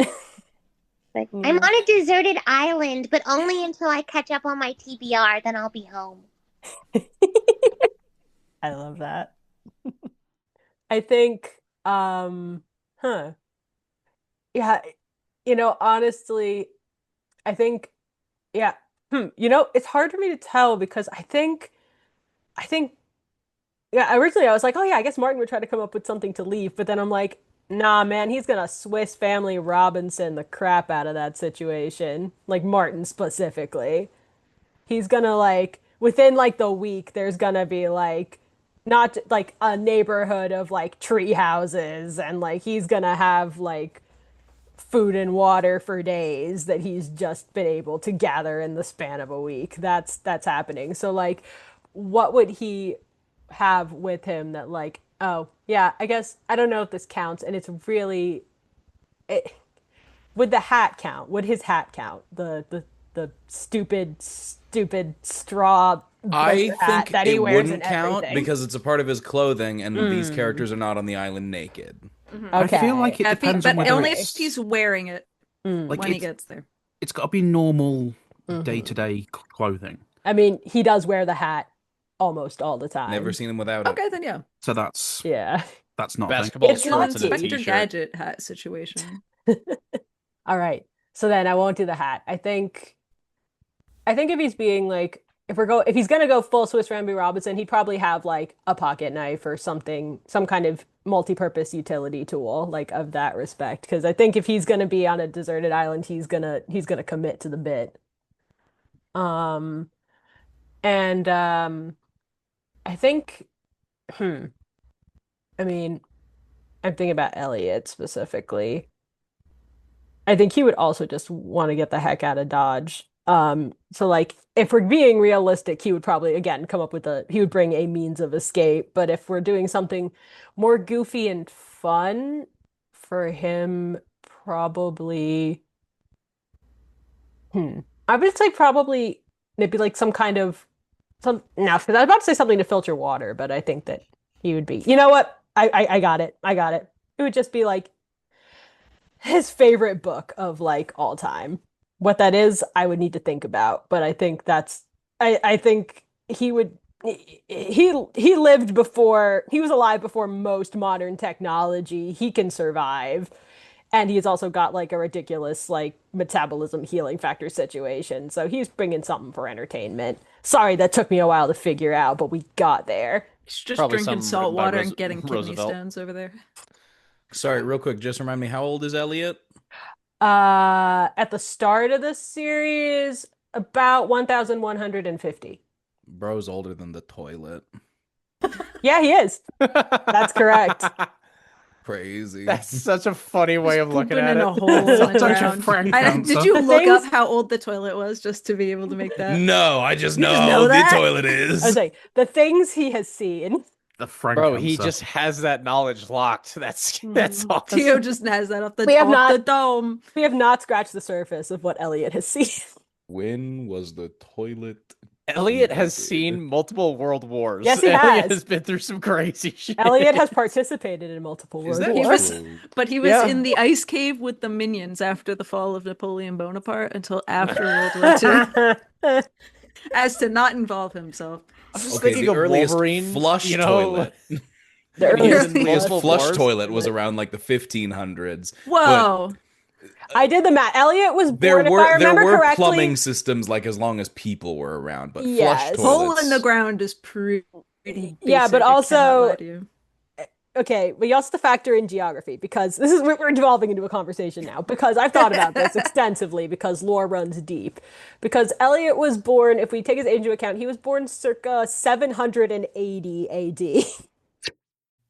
Like, I'm on a deserted island, but only until I catch up on my TBR, then I'll be home. I love that. I think, yeah, honestly, I think, yeah, it's hard for me to tell because I think, yeah, originally I was like, oh yeah, I guess Martin would try to come up with something to leave, but then I'm like, nah, man, he's gonna Swiss Family Robinson the crap out of that situation. Like Martin specifically. He's gonna like within like the week there's gonna be like not like a neighborhood of like tree houses and like he's gonna have like food and water for days that he's just been able to gather in the span of a week. That's happening. So like what would he have with him that like, oh yeah, I guess I don't know if this counts and it's really would the hat count? Would his hat count? The stupid straw I hat think that he it wears wouldn't and count everything. because it's a part of his clothing, and these characters are not on the island naked. I feel like it depends on but whether only it's if he's wearing it like when he gets there. It's got to be normal day-to-day clothing. I mean, he does wear the hat almost all the time. Never seen him without it. Okay, then yeah. So that's that's not basketball It's shorts and a Inspector t-shirt. Gadget hat situation. All right. So then I won't do the hat. I think if he's being like if he's gonna go full Swiss Family Robinson, he'd probably have like a pocket knife or something, some kind of multi-purpose utility tool, like of that respect. Because I think if he's gonna be on a deserted island, he's gonna commit to the bit. And I think, I mean, I'm thinking about Elliot specifically. I think he would also just want to get the heck out of Dodge. So like if we're being realistic, he would probably again come up with he would bring a means of escape. But if we're doing something more goofy and fun for him, probably I would say probably maybe like some kind of because I was about to say something to filter water, but I think that he would be, you know what? I got it. It would just be like his favorite book of like all time. What that is, I would need to think about, but I think I think he would he lived before he was alive before most modern technology. He can survive. And he's also got like a ridiculous like metabolism healing factor situation. So he's bringing something for entertainment. Sorry, that took me a while to figure out, but we got there. He's just Probably drinking some salt written by water and getting kidney Roosevelt. stones over there. Sorry, real quick, just remind me, how old is Elliot? At the start of the series, about 1,150. Bro's older than the toilet. Yeah, he is. That's correct. Crazy. That's such a funny way of looking at in it. a hole in the Such a ground. frank Did answer. you look Things- up how old the toilet was just to be able to make that? No, I just You know just how know old the that? toilet I was is. like, the things he has seen. the Frank Bro, he answer. just has that knowledge locked. That's awesome. Dio just has that off the, the dome. We have not scratched the surface of what Elliot has seen. When was the toilet? Elliot has seen multiple world wars. Yes, he Elliot has. has been through some crazy shit. Elliot has participated in multiple world wars. But he was in the ice cave with the minions after the fall of Napoleon Bonaparte until after World War II. As to not involve himself. I'm just Okay, thinking the of earliest Wolverine, flush you know, toilet. The earliest flush wars. toilet was around like the 1500s. Whoa. I did the math. Elliot was There born, if I remember were correctly. plumbing systems like as long as people were around, but Yes. flush Hole toilets. in the ground is pretty basic. Yeah, but I cannot also lie to you. okay, but you also have to factor in geography because this is we're devolving into a conversation now because I've thought about this extensively because lore runs deep. Because Elliot was born, if we take his age into account, he was born circa 780 AD.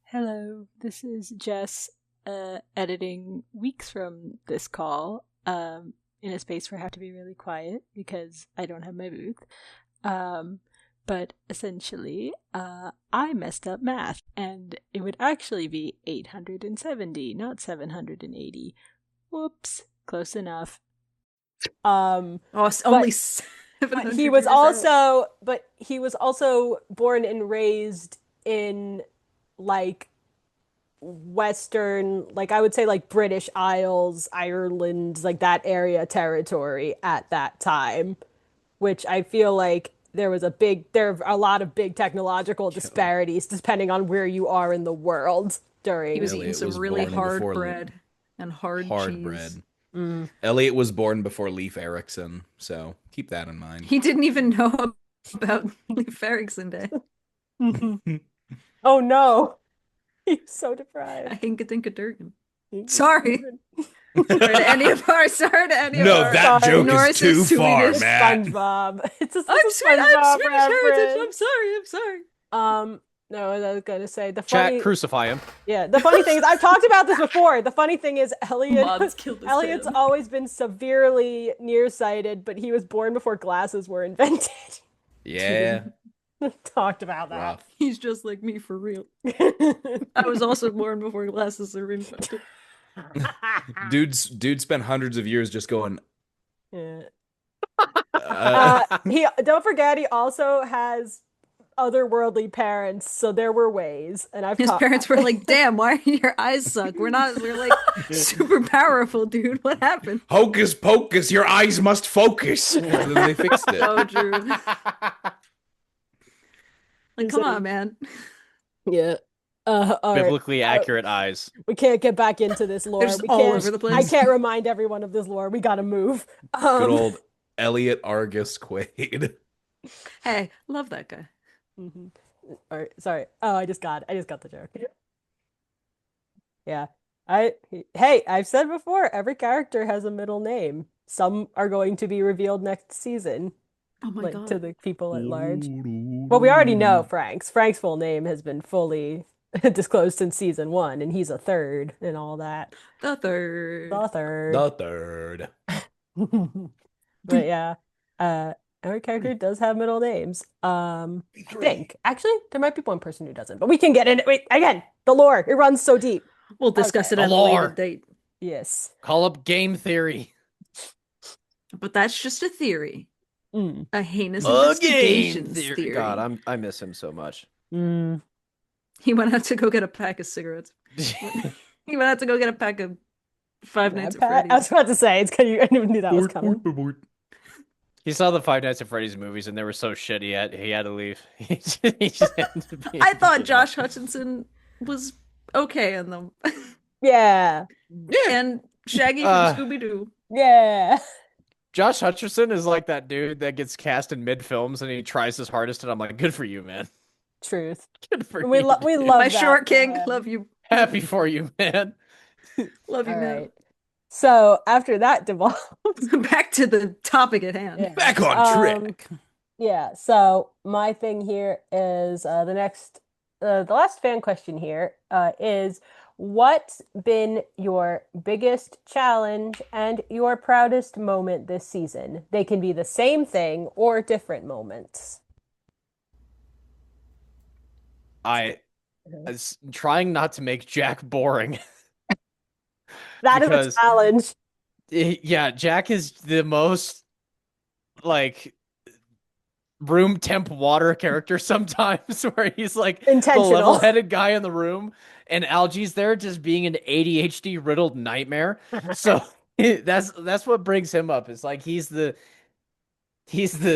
Hello, this is Jess editing weeks from this call in a space where I have to be really quiet because I don't have my booth. But essentially, I messed up math, and it would actually be 870, not 780. Whoops, close enough. Only but he was also, but he was also born and raised in like Western, like I would say like British Isles, Ireland, like that area territory at that time, which I feel like there are a lot of big technological disparities depending on where you are in the world during. He was eating some really hard bread and hard cheese. bread. Elliot was born before Leif Erikson, so keep that in mind. He didn't even know about Leif Erikson Day. Oh no. He's so deprived. I Hinka Dinka Durgan. Sorry. Sorry to any of our. No, that joke is too far, man. SpongeBob. It's a I'm SpongeBob Swedish heritage. reference. I'm sorry. No, I was gonna say the funny. Chat, crucify him. Yeah, the funny thing is, I've talked about this before. The funny thing is, Elliot's him. always been severely nearsighted, but he was born before glasses were invented. Yeah. Talked about that. Rough. He's just like me for real. I was also born before glasses were invented. Dude spent hundreds of years just going. Yeah. He don't forget he also has otherworldly parents, so there were ways. And His parents were like, "Damn, why do your eyes suck? We're like super powerful, dude. What happened?" Hocus pocus, your eyes must focus. And then they fixed it. So true. Like, come on, man. Yeah. All Biblically right. accurate eyes. We can't get back into this lore. They're just We all can't, over the place. I can't remind everyone of this lore. We gotta move. Good old Elliot Argus Quaid. Hey, love that guy. Mm-hmm. All right, sorry. Oh, I just got the joke. Yeah. I've said before, every character has a middle name. Some are going to be revealed next season. Oh my god. To the people at large. Well, we already know Frank's. Frank's full name has been fully disclosed in season 1, and he's a third and all that. The third. But yeah, every character does have middle names. I think actually there might be one person who doesn't, but we can get in. Wait, again, the lore, it runs so deep. We'll discuss it at a lore. later date. Yes. Call up game theory. But that's just a theory. A heinous Game investigations theory. God, I miss him so much. He went out to go get a pack of cigarettes. He went out to go get a pack of Five Nights at Freddy's. I was about to say, it's because I knew that was coming. He saw the Five Nights at Freddy's movies and they were so shit he had to leave. He just had to be I thought Josh Hutcherson was okay in them. Yeah. And Shaggy from Scooby-Doo. Yeah. Josh Hutcherson is like that dude that gets cast in mid-films and he tries his hardest and I'm like, good for you, man. Truth. Good for we you. We love My that, short king. man. Love you. Happy for you, man. Love you, All man. right. So after that devolved, back to the topic at hand. Yeah. Back on track. Yeah. So my thing here is the last fan question here is, what's been your biggest challenge and your proudest moment this season? They can be the same thing or different moments. I is trying not to make Jack boring. That is a challenge. Yeah, Jack is the most like room temp water character sometimes, where he's like the level-headed guy in the room, and Algie's there just being an ADHD riddled nightmare. So that's what brings him up. It's like he's the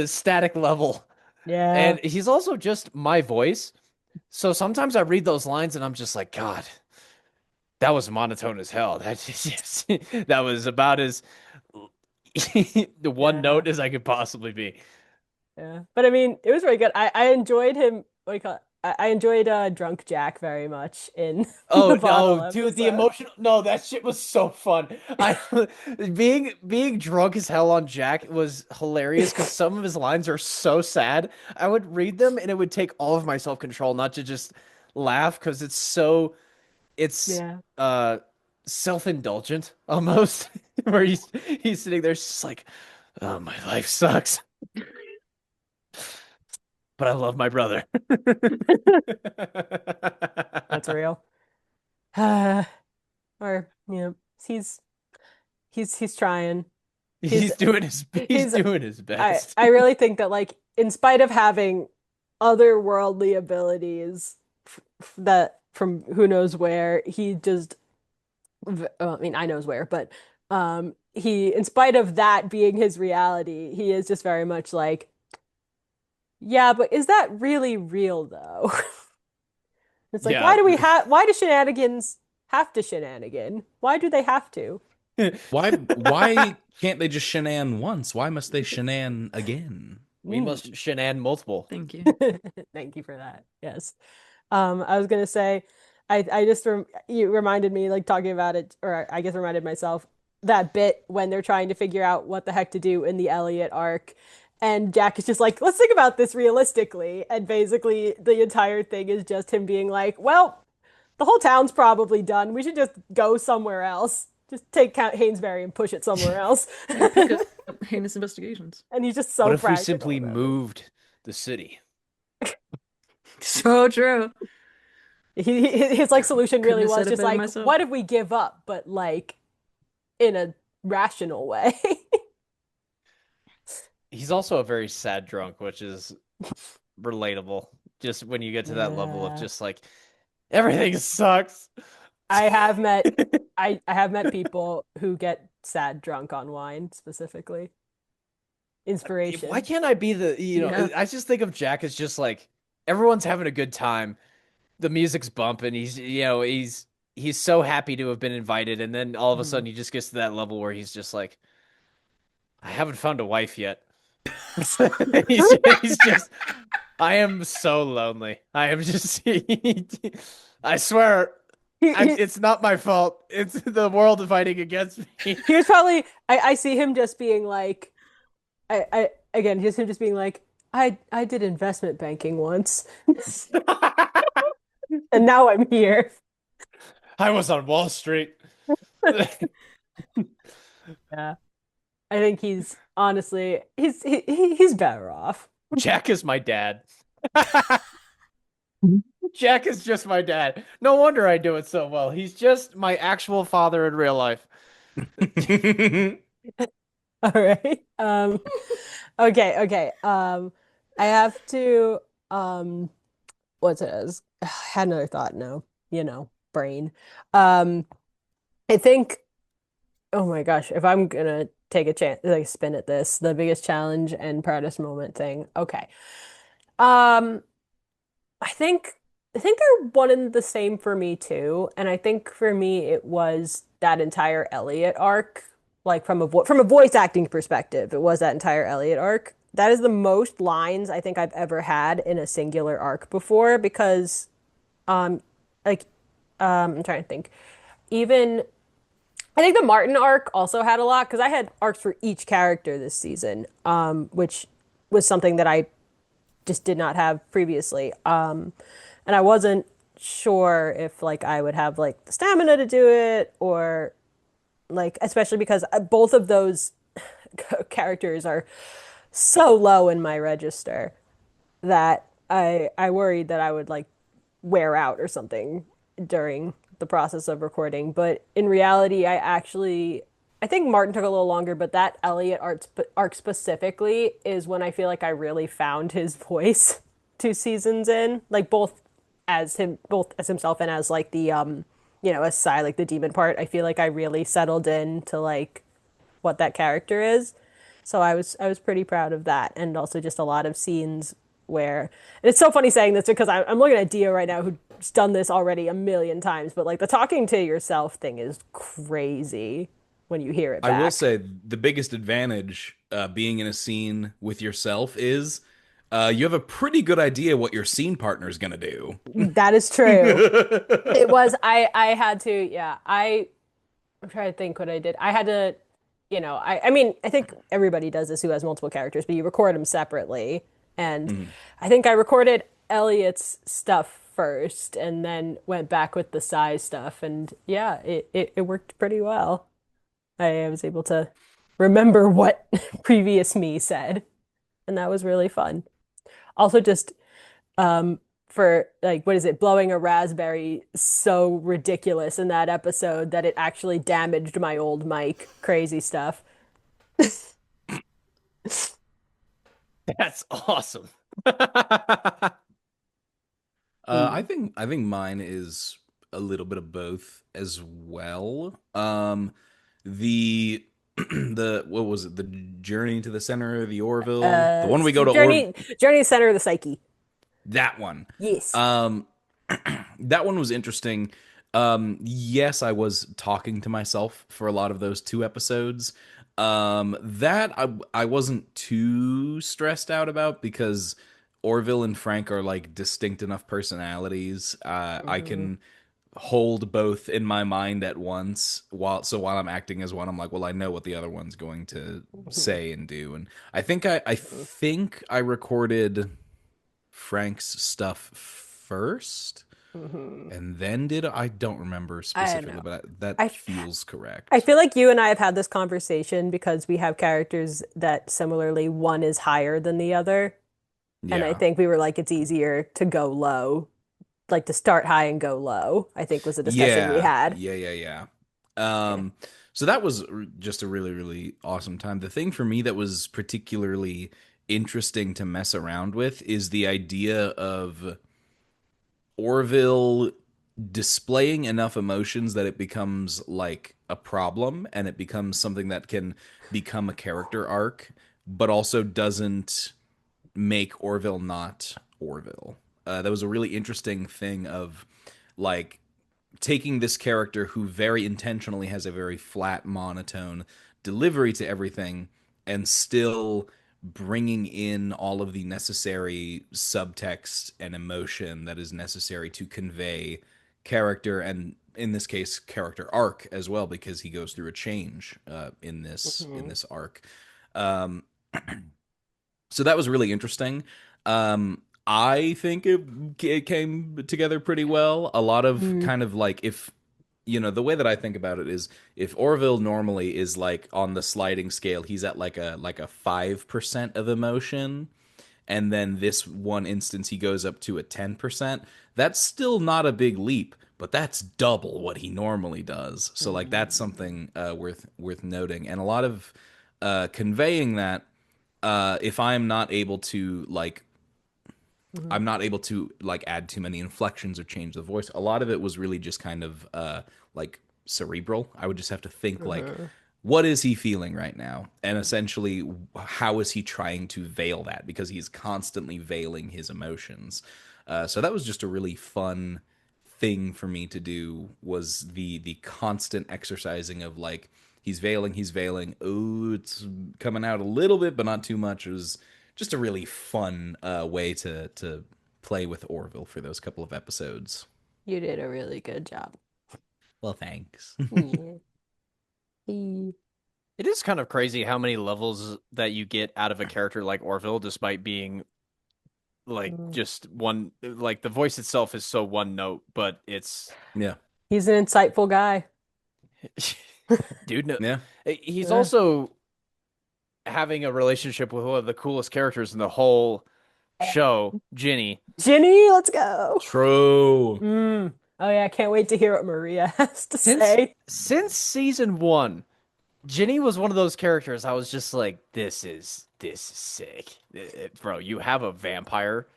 static level. Yeah. And he's also just my voice. So sometimes I read those lines and I'm just like, God, that was monotone as hell. That was about as the one note as I could possibly be. Yeah, but I mean, it was really good. I enjoyed him. What do you call it? I enjoyed Drunk Jack very much in Oh the bottle no, dude, episode. the emotional no, that shit was so fun. Being drunk as hell on Jack was hilarious because some of his lines are so sad. I would read them and it would take all of my self-control not to just laugh because it's self-indulgent almost. Where he's sitting there just like, oh, my life sucks. But I love my brother. That's real. Or he's trying. He's doing his best. I really think that, like, in spite of having otherworldly abilities that from who knows where, he just I mean, I knows where, but he, in spite of that being his reality, he is just very much like, yeah, but is that really real though? It's like, why do shenanigans have to shenanigan? Why do they have to? Why can't they just shenan once? Why must they shenan again? We must shenan multiple. Thank you. Thank you for that. Yes. I was gonna say, I just you reminded me, like, talking about it, or I guess reminded myself that bit when they're trying to figure out what the heck to do in the Elliot arc. And Jack is just like, let's think about this realistically. And basically the entire thing is just him being like, well, the whole town's probably done. We should just go somewhere else. Just take Hainesbury and push it somewhere else. Pick up Heinous Investigations. And he's just so What if we practical simply about it. moved the city? So true. His like solution really Couldn't have was said it just better like, myself. what if we give up, but like in a rational way? He's also a very sad drunk, which is relatable. Just when you get to that level of just like, everything sucks. I have met people who get sad drunk on wine specifically. Inspiration. Why can't I be I just think of Jack as just like, everyone's having a good time. The music's bumping. He's so happy to have been invited. And then all of a sudden he just gets to that level where he's just like, I haven't found a wife yet. he's just, I am so lonely. I am just, I swear, it's not my fault. It's the world fighting against me. Here's probably, I see him just being like, again, just him just being like, I did investment banking once. And now I'm here. I was on Wall Street. Yeah. I think he's honestly he's better off. Jack is my dad. Jack is just my dad. No wonder I do it so well. He's just my actual father in real life. All right. Okay. I have to what's it as? I had another thought. No, brain. I think, oh my gosh, if I'm gonna take a chance, like, spin at this, the biggest challenge and proudest moment thing. Okay. I think they're one and the same for me too. And I think for me it was that entire Elliot arc. Like from a voice acting perspective, it was that entire Elliot arc. That is the most lines I think I've ever had in a singular arc before, because I'm trying to think. Even I think the Martin arc also had a lot, because I had arcs for each character this season, which was something that I just did not have previously. And I wasn't sure if like I would have like the stamina to do it, or like, especially because both of those characters are so low in my register that I worried that I would like wear out or something during the process of recording. But in reality, I think Martin took a little longer, but that Elliot arc specifically is when I feel like I really found his voice 2 seasons in, like both as himself and as like the as Sai, like the demon part. I feel like I really settled in to like what that character is. So I was pretty proud of that, and also just a lot of scenes where and it's so funny saying this because I'm looking at Dio right now who's done this already a million times, but like the talking to yourself thing is crazy when you hear it back. I will say the biggest advantage being in a scene with yourself is you have a pretty good idea what your scene partner is going to do. That is true. It was I had to I'm trying to think what I did. I had to I mean I think everybody does this who has multiple characters, but you record them separately. And I think I recorded Elliot's stuff first and then went back with the size stuff. And yeah, it worked pretty well. I was able to remember what previous me said. And that was really fun. Also just for like, what is it, blowing a raspberry so ridiculous in that episode that it actually damaged my old mic. Crazy stuff. That's awesome. I think mine is a little bit of both as well. The what was it? The journey to the center of the Orville, the one we go to Journey to the Center of the Psyche. That one. Yes. That one was interesting. Yes, I was talking to myself for a lot of those 2 episodes. That I wasn't too stressed out about because Orville and Frank are like distinct enough personalities. I can hold both in my mind at once while I'm acting as one, I'm like, well, I know what the other one's going to say and do. And I think I recorded Frank's stuff first. And then I don't remember specifically, but that feels correct. I feel like you and I have had this conversation because we have characters that similarly one is higher than the other. Yeah. And I think we were like, it's easier to go low, like to start high and go low, I think was a discussion we had. Yeah. So that was just a really, really awesome time. The thing for me that was particularly interesting to mess around with is the idea of Orville displaying enough emotions that it becomes like a problem and it becomes something that can become a character arc, but also doesn't make Orville not Orville. That was a really interesting thing of like taking this character who very intentionally has a very flat, monotone delivery to everything and still bringing in all of the necessary subtext and emotion that is necessary to convey character, and in this case character arc as well, because he goes through a change in this arc. So that was really interesting. I think it came together pretty well. A lot of kind of like, if the way that I think about it is, if Orville normally is like on the sliding scale, he's at like a 5% of emotion, and then this one instance he goes up to a 10%. That's still not a big leap, but that's double what he normally does. So like that's something worth noting, and a lot of conveying that. If I'm not able to like. I'm not able to like add too many inflections or change the voice. A lot of it was really just kind of like cerebral. I would just have to think like, what is he feeling right now? And essentially, how is he trying to veil that? Because he's constantly veiling his emotions. So that was just a really fun thing for me to do, was the constant exercising of like, he's veiling. Oh, it's coming out a little bit, but not too much. It was just a really fun way to play with Orville for those couple of episodes. You did a really good job. Well, thanks. It is kind of crazy how many levels that you get out of a character like Orville, despite being like just one, like the voice itself is so one note, but it's he's an insightful guy. Dude, no. Yeah. He's also having a relationship with one of the coolest characters in the whole show, Ginny. Ginny, let's go. True. Oh yeah, I can't wait to hear what Maria has to say. Since season 1, Ginny was one of those characters I was just like, this is sick. Bro, you have a vampire?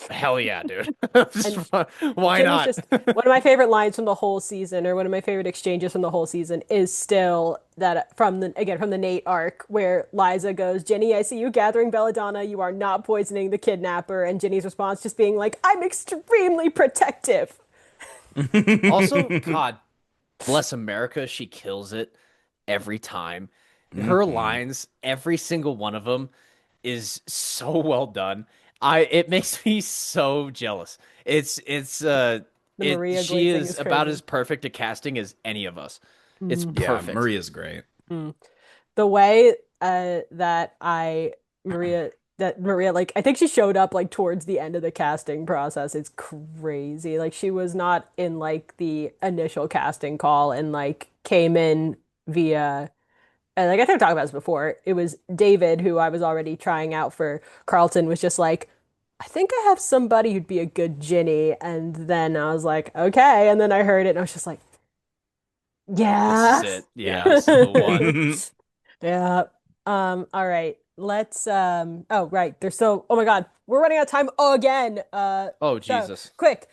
Hell yeah, dude. Why Ginny's not? Just, one of my favorite lines from the whole season, or one of my favorite exchanges from the whole season, is still that from the Nate arc, where Liza goes, "Ginny, I see you gathering belladonna. You are not poisoning the kidnapper." And Ginny's response just being like, "I'm extremely protective." Also, God bless America, she kills it every time. Her lines, every single one of them, is so well done. It makes me so jealous. She is about as perfect a casting as any of us. It's perfect. Yeah, Maria's great. The way that Maria, like, I think she showed up like towards the end of the casting process. It's crazy. Like, she was not in like the initial casting call and like came in via, and like I think I've talked about this before. It was David, who I was already trying out for Carlton, was just like, I think I have somebody who'd be a good Ginny. And then I was like, okay. And then I heard it and I was just like, yeah. This is it. Yeah, this is the one. Yeah. All right. Let's oh right. Oh my God. We're running out of time again. Oh Jesus. So, quick.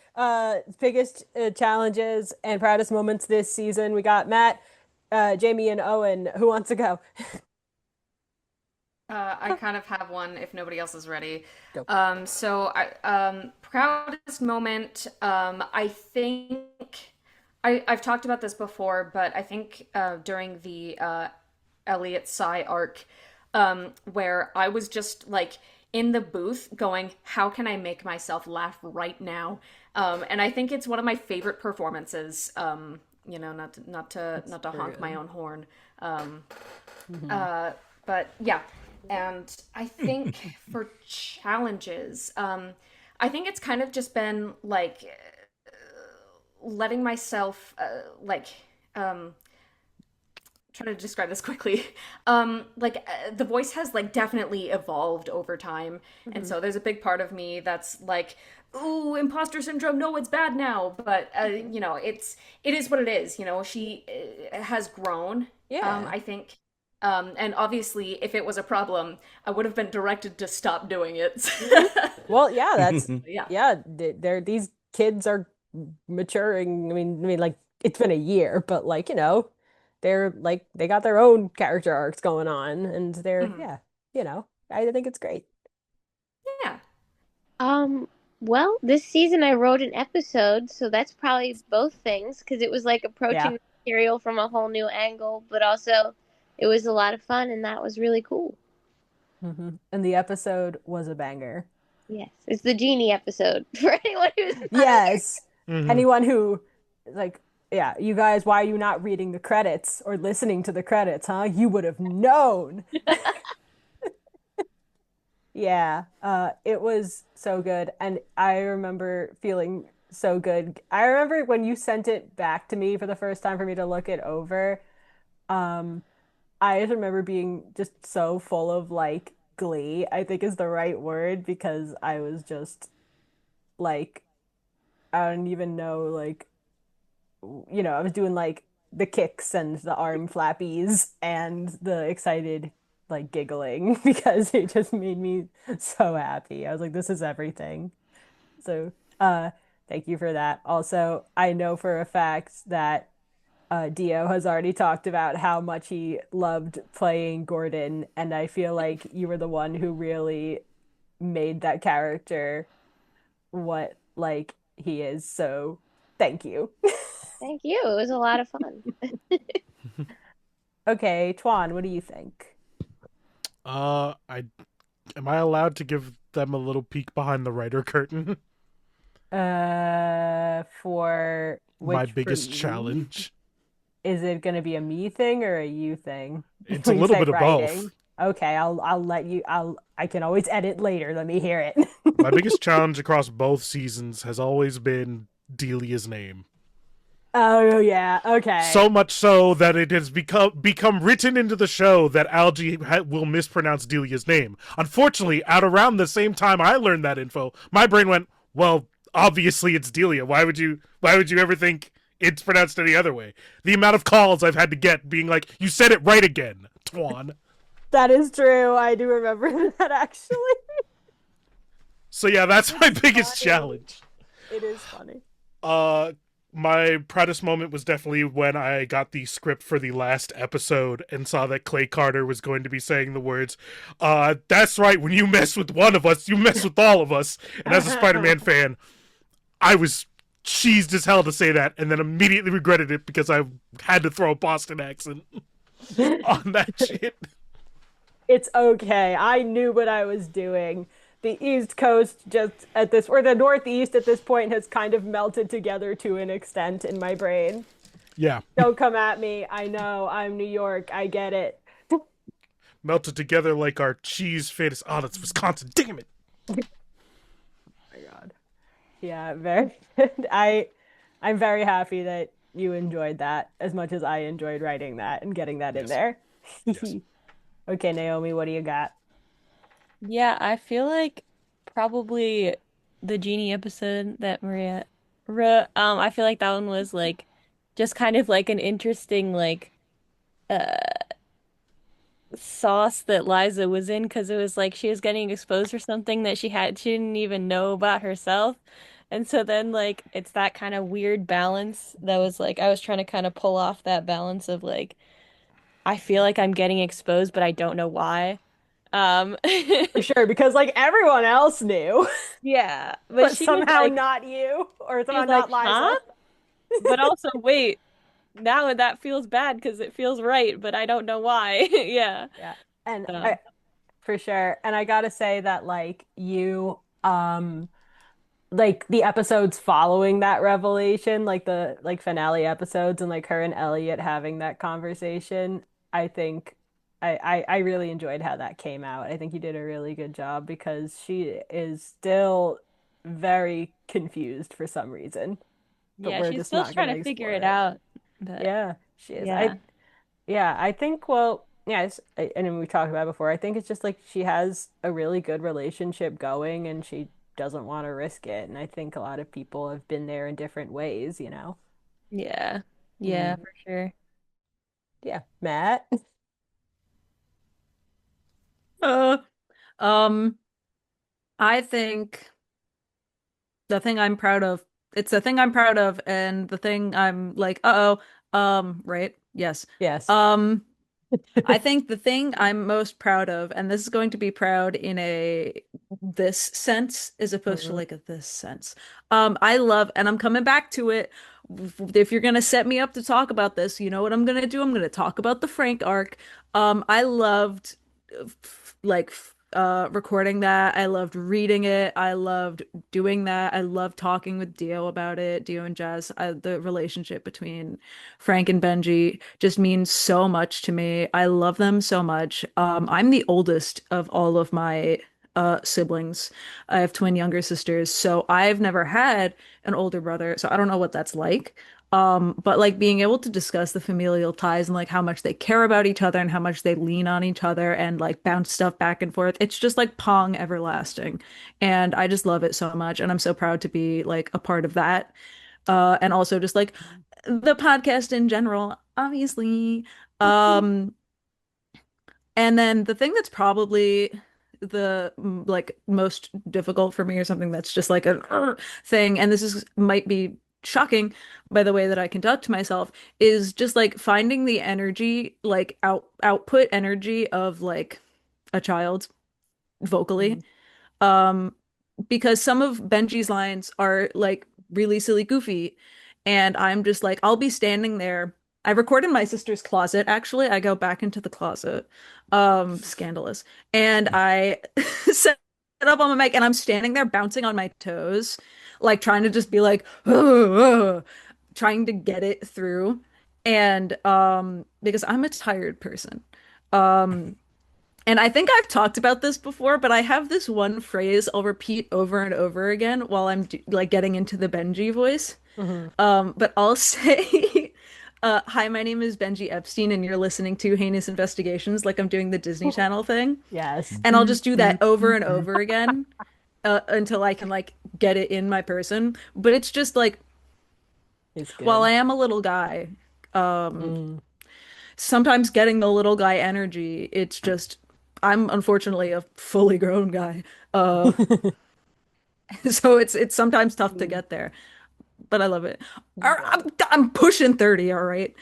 Biggest challenges and proudest moments this season. We got Matt, Jamie, and Owen. Who wants to go? I kind of have one if nobody else is ready. Go. Proudest moment, I think I've talked about this before, but I think during the Elliot Psy arc, where I was just like in the booth going, how can I make myself laugh right now? And I think it's one of my favorite performances. Not to honk my own horn. But yeah. And I think for challenges, I think it's kind of just been like letting myself trying to describe this quickly. The voice has like definitely evolved over time. And so there's a big part of me that's like, ooh, imposter syndrome, no, it's bad now. But it is what it is. She has grown. Yeah. I think. And obviously, if it was a problem, I would have been directed to stop doing it. Well, yeah, that's these kids are maturing. I mean, like it's been a year, but like they're like they got their own character arcs going on, and they're I think it's great. Yeah. Well, this season I wrote an episode, so that's probably both things because it was like approaching material from a whole new angle, but also it was a lot of fun, and that was really cool. And the episode was a banger. Yes, it's the Genie episode for anyone who's anyone who you guys, why are you not reading the credits or listening to the credits, huh? You would have known. Yeah, it was so good, and I remember feeling so good. I remember when you sent it back to me for the first time for me to look it over. I just remember being just so full of like glee, I think is the right word, because I was just like, I don't even know, like, I was doing like the kicks and the arm flappies and the excited like giggling because it just made me so happy. I was like, this is everything. So, thank you for that. Also, I know for a fact that Dio has already talked about how much he loved playing Gordon, and I feel like you were the one who really made that character what like he is. So thank you. Thank you. It was a lot of fun. Okay, Toan, what do you think? Am I allowed to give them a little peek behind the writer curtain? For my biggest challenge. Is it going to be a me thing or a you thing? It's a little bit of both. Okay, I'll let you. I can always edit later. Let me hear it. My biggest challenge across both seasons has always been Delia's name. Oh yeah, okay. So much so that it has become written into the show that Algie will mispronounce Delia's name. Unfortunately, at around the same time I learned that info, my brain went, "Well, obviously it's Delia. Why would you ever think it's pronounced any other way?" The amount of calls I've had to get being like, "You said it right again, Toan." That is true. I do remember that actually. So yeah, that's my biggest challenge. It is funny. My proudest moment was definitely when I got the script for the last episode and saw that Clay Carter was going to be saying the words, "That's right, when you mess with one of us, you mess with all of us." And as a Spider-Man fan, I was cheesed as hell to say that, and then immediately regretted it because I had to throw a Boston accent on that shit. It's okay. I knew what I was doing. The East Coast or the Northeast at this point has kind of melted together to an extent in my brain. Yeah. Don't come at me. I know. I'm New York. I get it. Melted together like our cheese fantasy. Oh, that's Wisconsin. Damn it. Oh my God. Yeah, very. I'm very happy that you enjoyed that as much as I enjoyed writing that and getting that in there. Yes. Okay, Naomi, what do you got? Yeah, I feel like probably the genie episode that Maria wrote. I feel like that one was like just kind of like an interesting like uh sauce that Liza was in because it was like she was getting exposed for something that she didn't even know about herself. And so then like it's that kind of weird balance that was like I was trying to kind of pull off that balance of like I feel like I'm getting exposed, but I don't know why. For sure, because like everyone else knew. Yeah, But she was somehow like, not you, or somehow she's like, not Liza. huh? But also, wait, now that feels bad because it feels right, but I don't know why. Yeah. Yeah. And for sure. And I gotta say that like you, like the episodes following that revelation, like the like finale episodes and like her and Elliot having that conversation, I think I really enjoyed how that came out. I think you did a really good job because she is still very confused for some reason. But Yeah, we're she's just still not trying gonna to figure explore it it. out. But Yeah, she is. yeah. I think, well, yes, and we talked about it before. I think it's just like she has a really good relationship going and she doesn't want to risk it. And I think a lot of people have been there in different ways, you know? Yeah. Yeah, for sure. Yeah. Matt? Uh, um, I think the thing I'm proud of, it's the thing I'm proud of, and the thing I'm like, right? Yes. Yes. I think the thing I'm most proud of, and this is going to be proud in a this sense as opposed to like a this sense. I love, and I'm coming back to it. If you're gonna set me up to talk about this, you know what I'm gonna do? I'm gonna talk about the Frank arc. I loved recording that. I loved reading it. I loved doing that. I loved talking with Dio about it. Dio and Jazz. The relationship between Frank and Benji just means so much to me. I love them so much. I'm the oldest of all of my siblings. I have twin younger sisters, so I've never had an older brother, so I don't know what that's like. But like being able to discuss the familial ties and like how much they care about each other and how much they lean on each other and like bounce stuff back and forth. It's just like Pong everlasting. And I just love it so much. And I'm so proud to be like a part of that. And also just like the podcast in general, obviously. And then the thing that's probably the like most difficult for me or something that's just like a thing, and this is might be shocking by the way that I conduct myself, is just like finding the energy, like output energy of like a child vocally. Because some of Benji's lines are like really silly goofy, and I'm just like I'll be standing there. I record in my sister's closet, actually. I go back into the closet. Scandalous. And I set up on my mic and I'm standing there bouncing on my toes, like trying to just be like trying to get it through. And because I'm a tired person. And I think I've talked about this before, but I have this one phrase I'll repeat over and over again while I'm like getting into the Benji voice. But I'll say, "Hi, my name is Benji Epstein, and you're listening to Heinous Investigations," like I'm doing the Disney Channel thing. Yes. And I'll just do that over and over again until I can like get it in my person. But it's just like, while I am a little guy, sometimes getting the little guy energy, it's just I'm unfortunately a fully grown guy. So it's sometimes tough to get there. But I love it. I'm pushing 30, all right?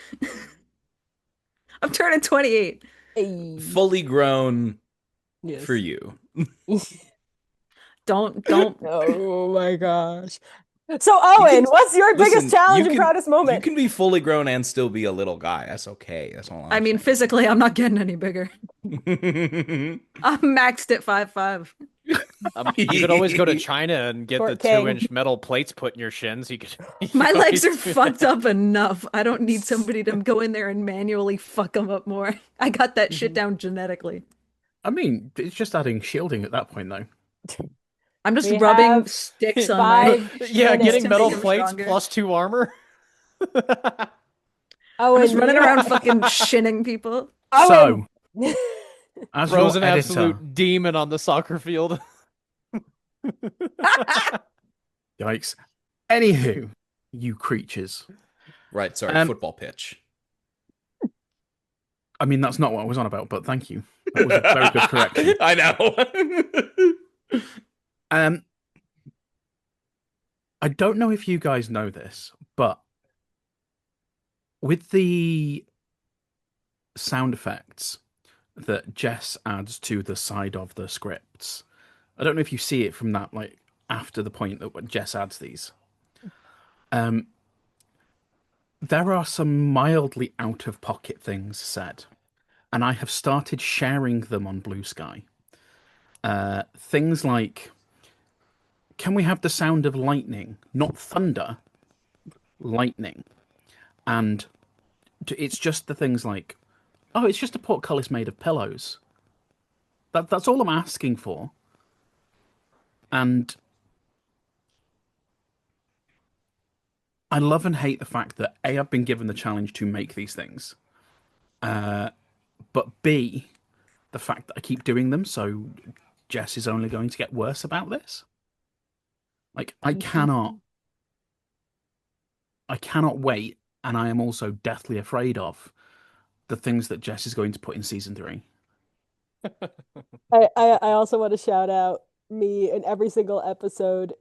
I'm turning 28. Fully grown for you. Don't. Oh my gosh. So Owen, what's your biggest challenge and proudest moment? You can be fully grown and still be a little guy. That's okay. That's all. I mean, physically, I'm not getting any bigger. I'm maxed at 5'5". You could always go to China and get the 2-inch metal plates put in your shins. You could. My legs are fucked up enough. I don't need somebody to go in there and manually fuck them up more. I got that shit down genetically. I mean, it's just adding shielding at that point, though. I'm just rubbing sticks on my... Yeah, getting metal plates plus 2 armor. I'm just running around fucking shinning people. So, as Throws an your absolute demon on the soccer field. Yikes. Anywho, you creatures. Right, sorry, football pitch. I mean, that's not what I was on about, but thank you. That was a very good correction. I know. I don't know if you guys know this, but with the sound effects that Jess adds to the side of the scripts, I don't know if you see it from that, like, after the point that Jess adds these. There are some mildly out-of-pocket things said, and I have started sharing them on Blue Sky. Things like, can we have the sound of lightning? Not thunder, lightning. And it's just the things like, oh, it's just a portcullis made of pillows. That's all I'm asking for. And I love and hate the fact that A, I've been given the challenge to make these things. But B, the fact that I keep doing them, so Jess is only going to get worse about this. Like, I cannot wait, and I am also deathly afraid of the things that Jess is going to put in season 3. I also want to shout out me in every single episode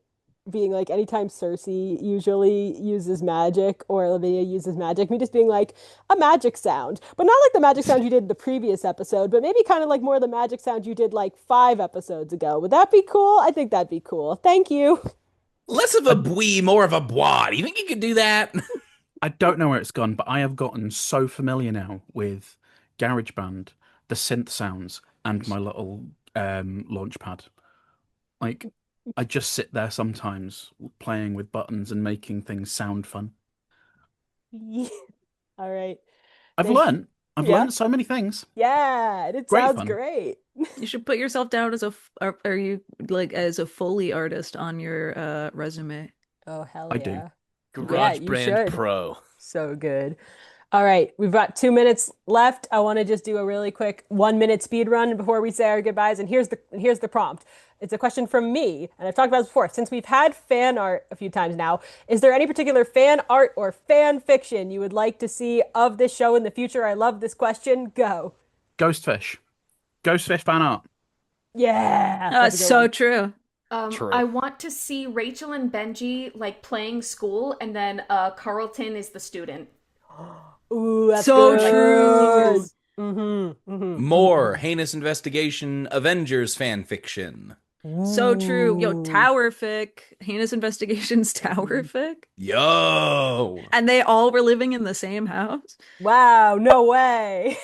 being like, anytime Cersei usually uses magic or Lavinia uses magic, me just being like, a magic sound. But not like the magic sound you did in the previous episode, but maybe kind of like more the magic sound you did like 5 episodes ago. Would that be cool? I think that'd be cool. Thank you. Less of a bwee, more of a bwah. Do you think you could do that? I don't know where it's gone, but I have gotten so familiar now with GarageBand, the synth sounds, and my little launch pad. Like, I just sit there sometimes playing with buttons and making things sound fun. All right. I've learned so many things. Yeah, it Great sounds fun. great. You should put yourself down as as a Foley artist on your resume. Oh, hell I yeah. do. Garage Brand Pro. So good. All right, we've got 2 minutes left. I want to just do a really quick 1-minute speed run before we say our goodbyes. And here's the prompt. It's a question from me, and I've talked about this before. Since we've had fan art a few times now, is there any particular fan art or fan fiction you would like to see of this show in the future? I love this question. Go. Ghostfish fan art. Yeah. That's so true. True. I want to see Rachel and Benji like playing school, and then Carlton is the student. Ooh, that's so good. true. More Heinous Investigation Avengers fan fiction. So true. Yo, Tower fic. Heinous Investigations Tower fic. Yo. And they all were living in the same house. Wow, no way.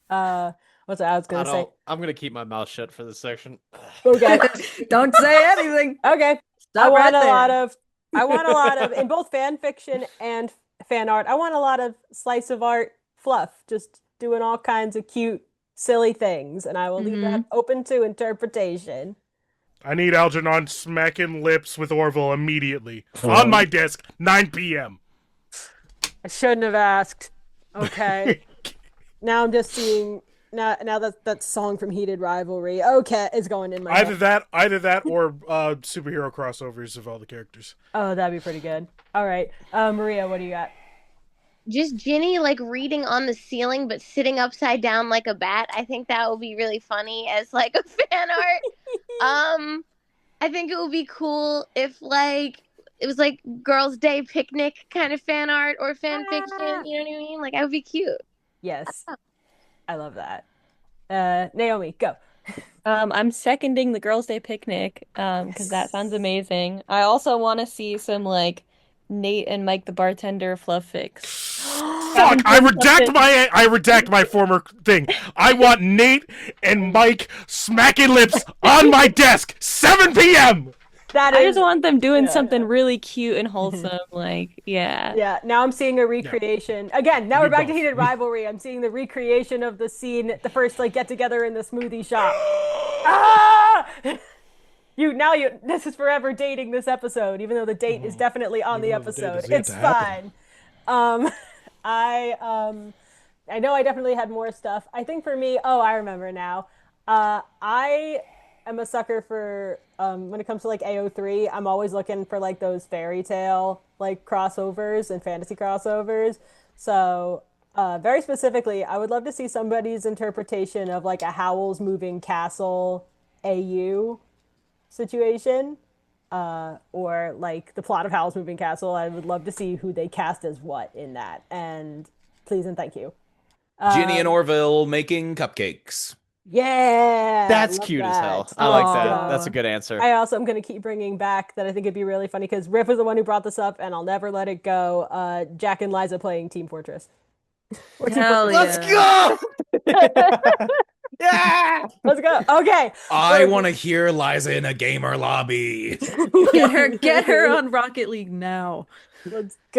What's I was gonna say? I'm gonna keep my mouth shut for this section. Okay. Don't say anything. Okay. Stop I want right a there. lot of in both fan fiction and fan art. I want a lot of slice of art fluff, just doing all kinds of cute silly things, and I will leave that open to interpretation. I need Algernon smacking lips with Orville immediately. On my desk, 9 p.m. I shouldn't have asked. Okay. Now I'm just seeing now that song from Heated Rivalry. Okay, it's going in my Either head. that or superhero crossovers of all the characters. Oh, that'd be pretty good. All right. Maria, what do you got? Just Ginny like reading on the ceiling but sitting upside down like a bat. I think that would be really funny as like a fan art. I think it would be cool if like it was like Girls' Day picnic kind of fan art or fan fiction. You know what I mean? Like that would be cute. Yes. I love that. Naomi, go. I'm seconding the Girls' Day picnic because that sounds amazing. I also want to see some like Nate and Mike the bartender fluff fix. Fuck! I redact my former thing. I want Nate and Mike smacking lips on my desk, 7 p.m. I just want them doing something really cute and wholesome, like Yeah, now I'm seeing a recreation. Again, now we're back to Heated Rivalry. I'm seeing the recreation of the scene, the first like get together in the smoothie shop. This is forever dating this episode, even though the date is definitely on the episode. It's fine. I know I definitely had more stuff. I think for me, I remember now. I am a sucker for when it comes to like AO3, I'm always looking for like those fairy tale like crossovers and fantasy crossovers. So very specifically, I would love to see somebody's interpretation of like a Howl's Moving Castle AU situation, or like the plot of Howl's Moving Castle. I would love to see who they cast as what in that. And please and thank you. Ginny and Orville making cupcakes. Yeah, that's cute as hell. I like that. That's a good answer. I also am going to keep bringing back that I think it'd be really funny because Riff was the one who brought this up, and I'll never let it go. Jack and Liza playing Team Fortress. Let's go! Yeah, let's go. Okay, I want to hear Liza in a gamer lobby. Get her on Rocket League now. Let's go.